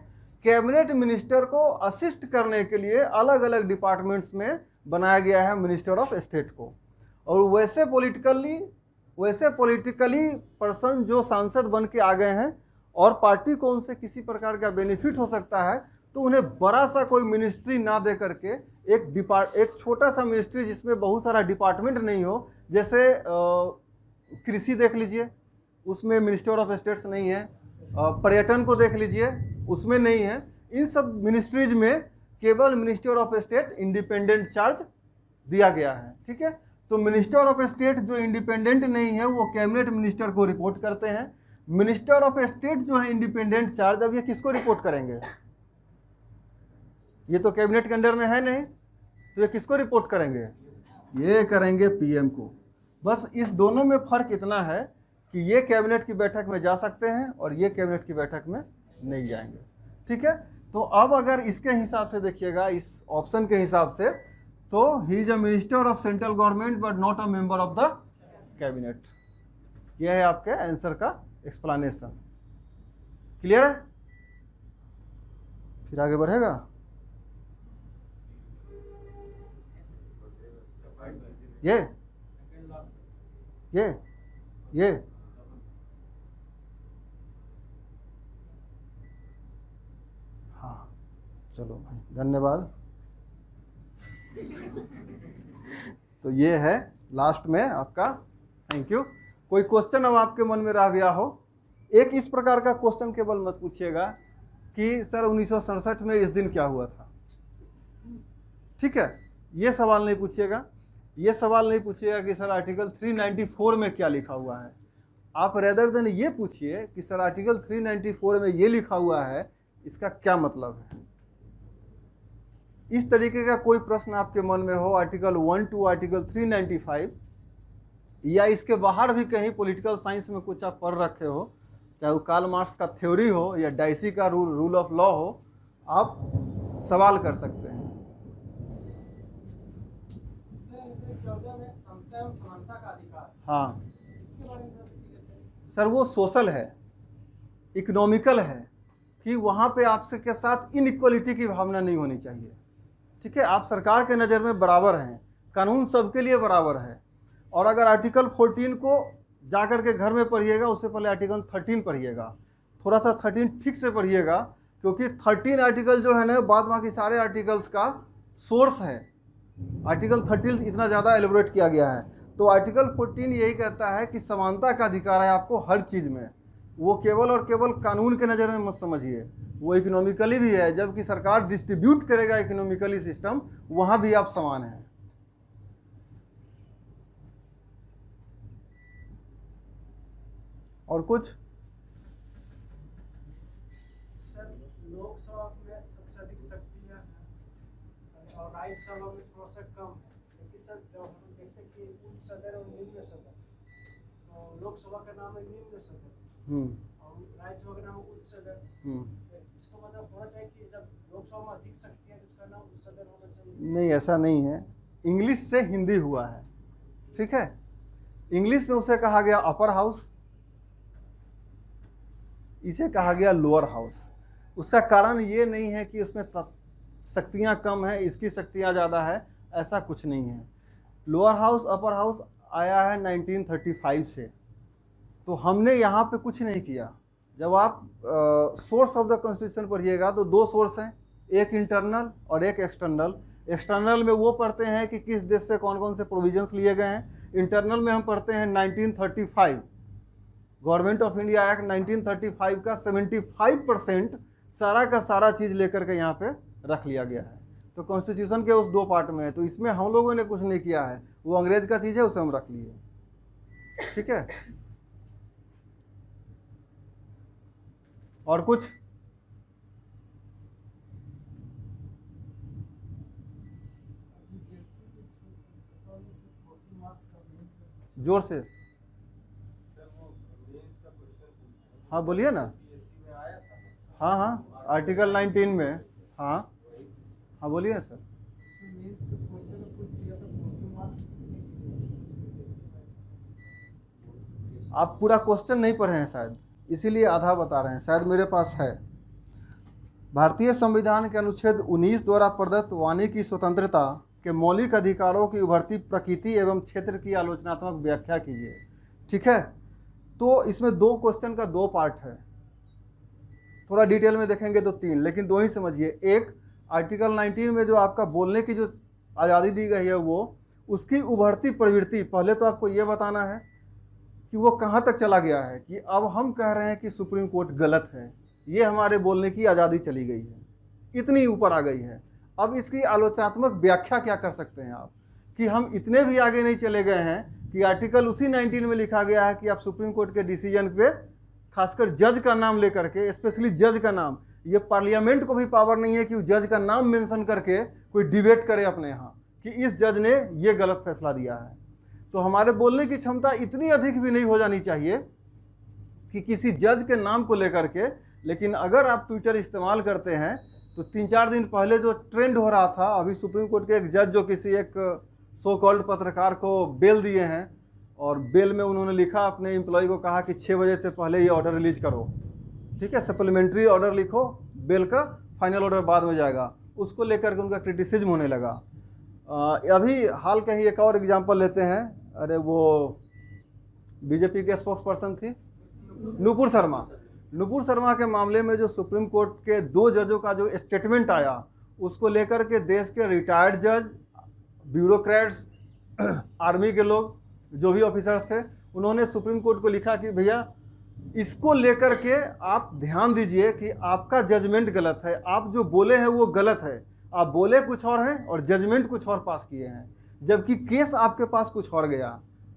Speaker 2: कैबिनेट मिनिस्टर को असिस्ट करने के लिए अलग अलग डिपार्टमेंट्स में बनाया गया है मिनिस्टर ऑफ स्टेट को। और वैसे पॉलिटिकली पर्सन जो सांसद बन के आ गए हैं और पार्टी को उनसे किसी प्रकार का बेनिफिट हो सकता है, तो उन्हें बड़ा सा कोई मिनिस्ट्री ना दे करके एक छोटा सा मिनिस्ट्री जिसमें बहुत सारा डिपार्टमेंट नहीं हो, जैसे कृषि देख लीजिए, उसमें मिनिस्टर ऑफ स्टेट्स नहीं है। पर्यटन को देख लीजिए, उसमें नहीं है। इन सब मिनिस्ट्रीज में केवल minister of state independent charge दिया गया है, ठीक है। तो मिनिस्टर ऑफ स्टेट जो इंडिपेंडेंट नहीं है वो कैबिनेट मिनिस्टर को रिपोर्ट करते हैं। मिनिस्टर ऑफ स्टेट जो है इंडिपेंडेंट चार्ज, अब ये किसको रिपोर्ट करेंगे? ये तो कैबिनेट के अंडर में है नहीं, तो ये किसको रिपोर्ट करेंगे? ये करेंगे पीएम को। बस इस दोनों में फ़र्क इतना है कि ये कैबिनेट की बैठक में जा सकते हैं और ये कैबिनेट की बैठक में नहीं जाएंगे, ठीक है। तो अब अगर इसके हिसाब से देखिएगा, इस ऑप्शन के हिसाब से, तो he is a minister of central government but not a member of the cabinet. यह है आपके आंसर का एक्सप्लेनेशन। क्लियर है? फिर आगे बढ़ेगा। ये हाँ, चलो भाई, धन्यवाद। तो ये है लास्ट में आपका, थैंक यू। कोई क्वेश्चन अब आपके मन में रह गया हो? एक इस प्रकार का क्वेश्चन केवल मत पूछिएगा कि सर 1967 में इस दिन क्या हुआ था। ठीक है, ये सवाल नहीं पूछिएगा। ये सवाल नहीं पूछिएगा कि सर आर्टिकल 394 में क्या लिखा हुआ है। आप रेदर देन ये पूछिए कि सर आर्टिकल 394 में ये लिखा हुआ है, इसका क्या मतलब है। इस तरीके का कोई प्रश्न आपके मन में हो आर्टिकल 1 टू आर्टिकल 395, या इसके बाहर भी कहीं पॉलिटिकल साइंस में कुछ आप पढ़ रखे हो, चाहे वो कार्ल मार्क्स का थ्योरी हो या डाइसी का रूल ऑफ लॉ हो, आप सवाल कर सकते हैं।
Speaker 4: 14 में समता एवं समानता का अधिकार,
Speaker 2: हाँ
Speaker 4: इसके बारे में
Speaker 2: सर, वो सोशल है, इकोनॉमिकल है, कि वहाँ पे आपसे के साथ इनइक्वलिटी की भावना नहीं होनी चाहिए। ठीक है, आप सरकार के नज़र में बराबर हैं, कानून सबके लिए बराबर है। और अगर आर्टिकल 14 को जा कर के घर में पढ़िएगा, उससे पहले आर्टिकल 13 पढ़िएगा। थोड़ा सा 13 ठीक से पढ़िएगा, क्योंकि 13 आर्टिकल जो है ना, बाद बाकी सारे आर्टिकल्स का सोर्स है। आर्टिकल 13 इतना ज़्यादा एलिब्रेट किया गया है। तो आर्टिकल 14 यही कहता है कि समानता का अधिकार है आपको हर चीज़ में। वो केवल और केवल कानून के नज़र में मत समझिए, वो इकोनॉमिकली भी है। जबकि सरकार डिस्ट्रीब्यूट करेगा इकोनॉमिकली सिस्टम, वहाँ भी आप समान हैं। और कुछ
Speaker 4: सर, लोकसभा में सबसे अधिक शक्तियाँ हैं और राज्यसभा में थोड़ा सा कम है। लेकिन सर, जब हम देखते हैं कि उच्च सदन और निम्न सदन, तो लोकसभा का नाम है निम्न सदन और राज्यसभा का नाम है उच्च सदन। तो इसका मतलब होना चाहिए कि जब लोकसभा में अधिक शक्ति है, जिसका नाम उच्च सदन होना चाहिए।
Speaker 2: नहीं, ऐसा नहीं है। इंग्लिश से हिंदी हुआ है, ठीक है। इंग्लिश में उसे कहा गया अपर हाउस, इसे कहा गया लोअर हाउस। उसका कारण ये नहीं है कि उसमें शक्तियाँ कम हैं, इसकी शक्तियाँ ज़्यादा है, ऐसा कुछ नहीं है। लोअर हाउस अपर हाउस आया है 1935 से। तो हमने यहाँ पे कुछ नहीं किया। जब आप सोर्स ऑफ द कॉन्स्टिट्यूशन पढ़िएगा तो दो सोर्स हैं, एक इंटरनल और एक एक्सटर्नल। एक्सटर्नल में वो पढ़ते हैं कि किस देश से कौन कौन से प्रोविजंस लिए गए हैं। इंटरनल में हम पढ़ते हैं 1935 गवर्नमेंट ऑफ इंडिया एक्ट 1935 का 75% सारा का सारा चीज़ लेकर के यहाँ पे रख लिया गया है। तो कॉन्स्टिट्यूशन के उस दो पार्ट में है, तो इसमें हम लोगों ने कुछ नहीं किया है। वो अंग्रेज का चीज़ है, उसे हम रख लिए, ठीक है। और कुछ जोर से, हाँ बोलिए ना। हाँ हाँ, आर्टिकल 19 में, हाँ हाँ बोलिए सर। आप पूरा क्वेश्चन नहीं पढ़े हैं शायद, इसीलिए आधा बता रहे हैं, शायद मेरे पास है। भारतीय संविधान के अनुच्छेद 19 द्वारा प्रदत्त वाणी की स्वतंत्रता के मौलिक अधिकारों की उभरती प्रकृति एवं क्षेत्र की आलोचनात्मक व्याख्या कीजिए। ठीक है, तो इसमें दो क्वेश्चन का दो पार्ट है, थोड़ा डिटेल में देखेंगे तो तीन, लेकिन दो ही समझिए। एक, आर्टिकल 19 में जो आपका बोलने की जो आज़ादी दी गई है, वो उसकी उभरती प्रवृत्ति, पहले तो आपको ये बताना है कि वो कहाँ तक चला गया है। कि अब हम कह रहे हैं कि सुप्रीम कोर्ट गलत है, ये हमारे बोलने की आज़ादी चली गई है, इतनी ऊपर आ गई है। अब इसकी आलोचनात्मक व्याख्या क्या कर सकते हैं आप, कि हम इतने भी आगे नहीं चले गए हैं कि आर्टिकल उसी 19 में लिखा गया है कि आप सुप्रीम कोर्ट के डिसीजन पे खासकर जज का नाम लेकर के, स्पेशली जज का नाम, ये पार्लियामेंट को भी पावर नहीं है कि जज का नाम मेंशन करके कोई डिबेट करे अपने यहाँ कि इस जज ने ये गलत फैसला दिया है। तो हमारे बोलने की क्षमता इतनी अधिक भी नहीं हो जानी चाहिए कि किसी जज के नाम को लेकर के। लेकिन अगर आप ट्विटर इस्तेमाल करते हैं तो 3-4 दिन पहले जो ट्रेंड हो रहा था, अभी सुप्रीम कोर्ट के एक जज जो किसी एक सो कॉल्ड पत्रकार को बेल दिए हैं, और बेल में उन्होंने लिखा, अपने एम्प्लॉय को कहा कि 6 बजे से पहले ये ऑर्डर रिलीज करो। ठीक है, सप्लीमेंट्री ऑर्डर लिखो, बेल का फाइनल ऑर्डर बाद में जाएगा। उसको लेकर के उनका क्रिटिसिज्म होने लगा। अभी हाल का ही एक और एग्जांपल लेते हैं। अरे वो बीजेपी के स्पोक्स पर्सन थी नुपुर शर्मा। नुपुर शर्मा के मामले में जो सुप्रीम कोर्ट के 2 जजों का जो स्टेटमेंट आया, उसको लेकर के देश के रिटायर्ड जज, ब्यूरोक्रेट्स, आर्मी के लोग, जो भी ऑफिसर्स थे, उन्होंने सुप्रीम कोर्ट को लिखा कि भैया इसको लेकर के आप ध्यान दीजिए कि आपका जजमेंट गलत है, आप जो बोले हैं वो गलत है। आप बोले कुछ और हैं और जजमेंट कुछ और पास किए हैं, जबकि केस आपके पास कुछ और गया।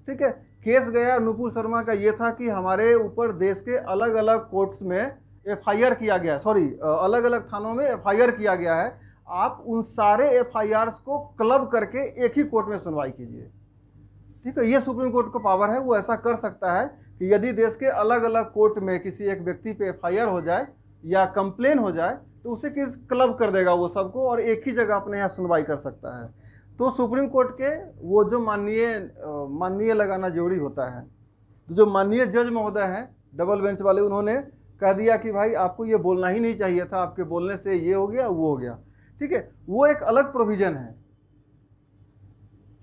Speaker 2: ठीक है, केस गया नुपुर शर्मा का ये था कि हमारे ऊपर देश के अलग अलग कोर्ट्स में एफआईआर किया गया, सॉरी अलग अलग थानों में एफआईआर किया गया है। आप उन सारे एफआईआर्स को क्लब करके एक ही कोर्ट में सुनवाई कीजिए। ठीक है, ये सुप्रीम कोर्ट को पावर है, वो ऐसा कर सकता है कि यदि देश के अलग अलग कोर्ट में किसी एक व्यक्ति पे एफआईआर हो जाए या कंप्लेन हो जाए तो उसे किस क्लब कर देगा वो सबको और एक ही जगह अपने यहाँ सुनवाई कर सकता है। तो सुप्रीम कोर्ट के वो जो माननीय लगाना जरूरी होता है, तो जो माननीय जज महोदय हैं डबल बेंच वाले, उन्होंने कह दिया कि भाई आपको ये बोलना ही नहीं चाहिए था, आपके बोलने से ये हो गया वो हो गया। ठीक है, वो एक अलग प्रोविज़न है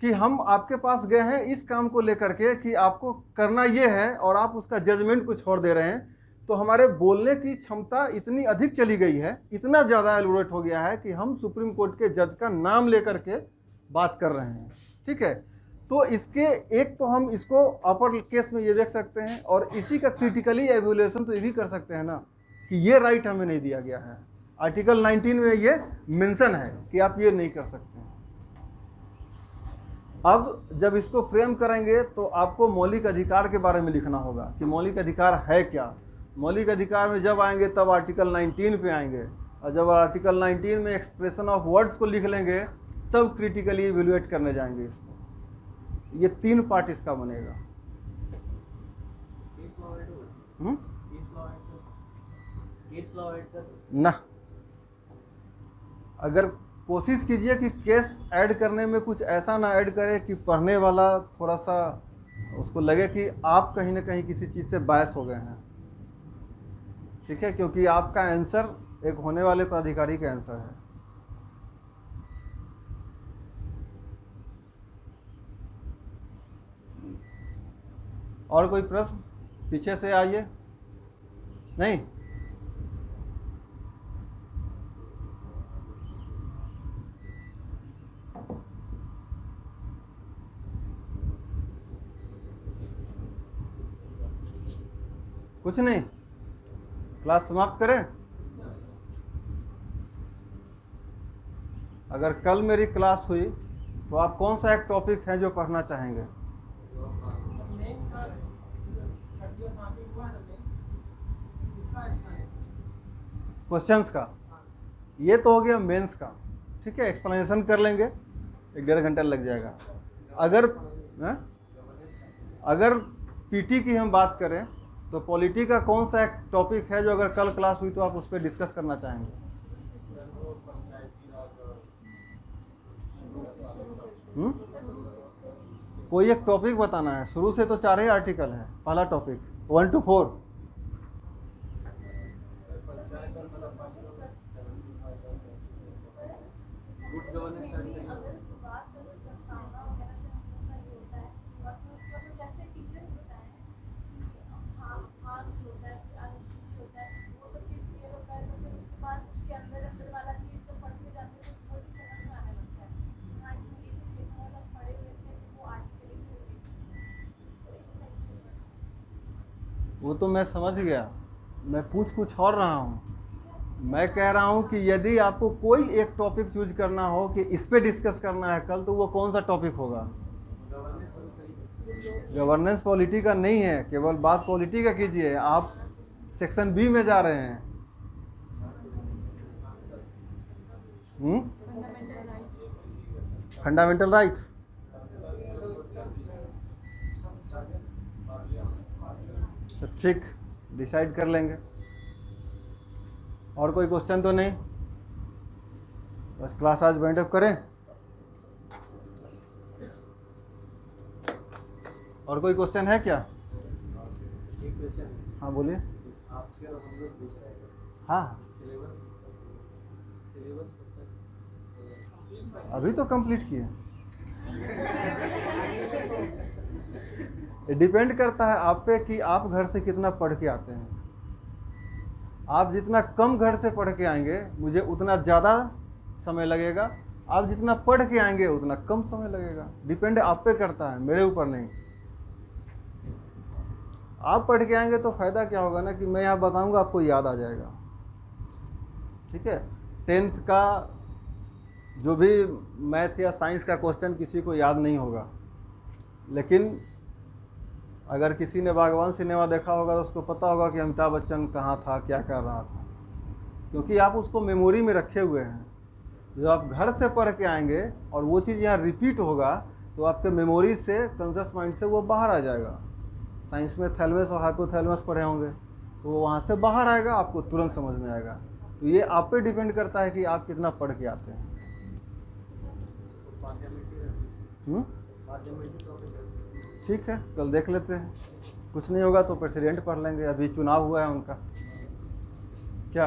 Speaker 2: कि हम आपके पास गए हैं इस काम को लेकर के कि आपको करना ये है और आप उसका जजमेंट कुछ और दे रहे हैं, तो हमारे बोलने की क्षमता इतनी अधिक चली गई है, इतना ज़्यादा एलोरेट हो गया है कि हम सुप्रीम कोर्ट के जज का नाम लेकर के बात कर रहे हैं। ठीक है, तो इसके एक तो हम इसको अपर केस में ये देख सकते हैं और इसी का क्रिटिकली एवेल्यूएशन तो ये भी कर सकते हैं ना कि ये राइट हमें नहीं दिया गया है। आर्टिकल 19 में ये मेंशन है कि आप ये नहीं कर सकते हैं। अब जब इसको फ्रेम करेंगे तो आपको मौलिक अधिकार के बारे में लिखना होगा कि मौलिक अधिकार है क्या। मौलिक अधिकार में जब आएंगे तब आर्टिकल 19 पे आएंगे, और जब आर्टिकल 19 में एक्सप्रेशन ऑफ वर्ड्स को लिख लेंगे तब क्रिटिकली इवेल्युएट करने जाएंगे इसको। ये 3 पार्ट इसका बनेगा। ना, अगर कोशिश कीजिए कि केस ऐड करने में कुछ ऐसा ना ऐड करे कि पढ़ने वाला थोड़ा सा उसको लगे कि आप कहीं ना कहीं किसी चीज़ से बायस हो गए हैं। ठीक है, क्योंकि आपका आंसर एक होने वाले प्राधिकारी का आंसर है। और कोई प्रश्न? पीछे से आइए। नहीं, कुछ नहीं, क्लास समाप्त करें। अगर कल मेरी क्लास हुई तो आप कौन सा एक टॉपिक है जो पढ़ना चाहेंगे? क्वेश्चंस का, ये तो हो गया मेंस का। ठीक है, एक्सप्लेनेशन कर लेंगे, 1-1.5 घंटा लग जाएगा। अगर पीटी की हम बात करें तो पॉलिटी का कौन सा एक टॉपिक है जो अगर कल क्लास हुई तो आप उस पर डिस्कस करना चाहेंगे? कोई एक टॉपिक बताना है। शुरू से तो 4 ही आर्टिकल है। पहला टॉपिक 1 to 4। वो तो मैं समझ गया, मैं पूछ कुछ और रहा हूँ। मैं कह रहा हूँ कि यदि आपको कोई एक टॉपिक यूज करना हो कि इस पे डिस्कस करना है कल, तो वो कौन सा टॉपिक होगा? गवर्नेंस पॉलिटी का नहीं है, केवल बात पॉलिटी का कीजिए। आप सेक्शन बी में जा रहे हैं। Fundamental rights. ठीक, डिसाइड कर लेंगे। और कोई क्वेश्चन तो नहीं? बस क्लास आज वाइंड अप करें। और कोई क्वेश्चन है क्या? हाँ बोलिए।
Speaker 3: आपके और हम लोग पूछ रहे हैं।
Speaker 2: हाँ,
Speaker 3: सिलेबस
Speaker 2: अभी तो कंप्लीट किए। डिपेंड करता है आप पे कि आप घर से कितना पढ़ के आते हैं। आप जितना कम घर से पढ़ के आएंगे मुझे उतना ज़्यादा समय लगेगा, आप जितना पढ़ के आएंगे उतना कम समय लगेगा। डिपेंड आप पे करता है, मेरे ऊपर नहीं। आप पढ़ के आएंगे तो फ़ायदा क्या होगा ना कि मैं यहाँ बताऊँगा, आपको याद आ जाएगा। ठीक है, 10th का जो भी मैथ या साइंस का क्वेश्चन किसी को याद नहीं होगा, लेकिन अगर किसी ने बागवान सिनेमा देखा होगा तो उसको पता होगा कि अमिताभ बच्चन कहाँ था, क्या कर रहा था, क्योंकि आप उसको मेमोरी में रखे हुए हैं। जब आप घर से पढ़ के आएंगे और वो चीज़ यहाँ रिपीट होगा तो आपके मेमोरी से, कॉन्शियस माइंड से वो बाहर आ जाएगा। साइंस में थैलेमस और हाइपोथैलेमस पढ़े होंगे तो वो वहाँ से बाहर आएगा, आपको तुरंत समझ में आएगा। तो ये आप पे डिपेंड करता है कि आप कितना पढ़ के आते हैं। ठीक है, कल देख लेते हैं, कुछ नहीं होगा तो प्रेसिडेंट पढ़ लेंगे, अभी चुनाव हुआ है उनका। क्या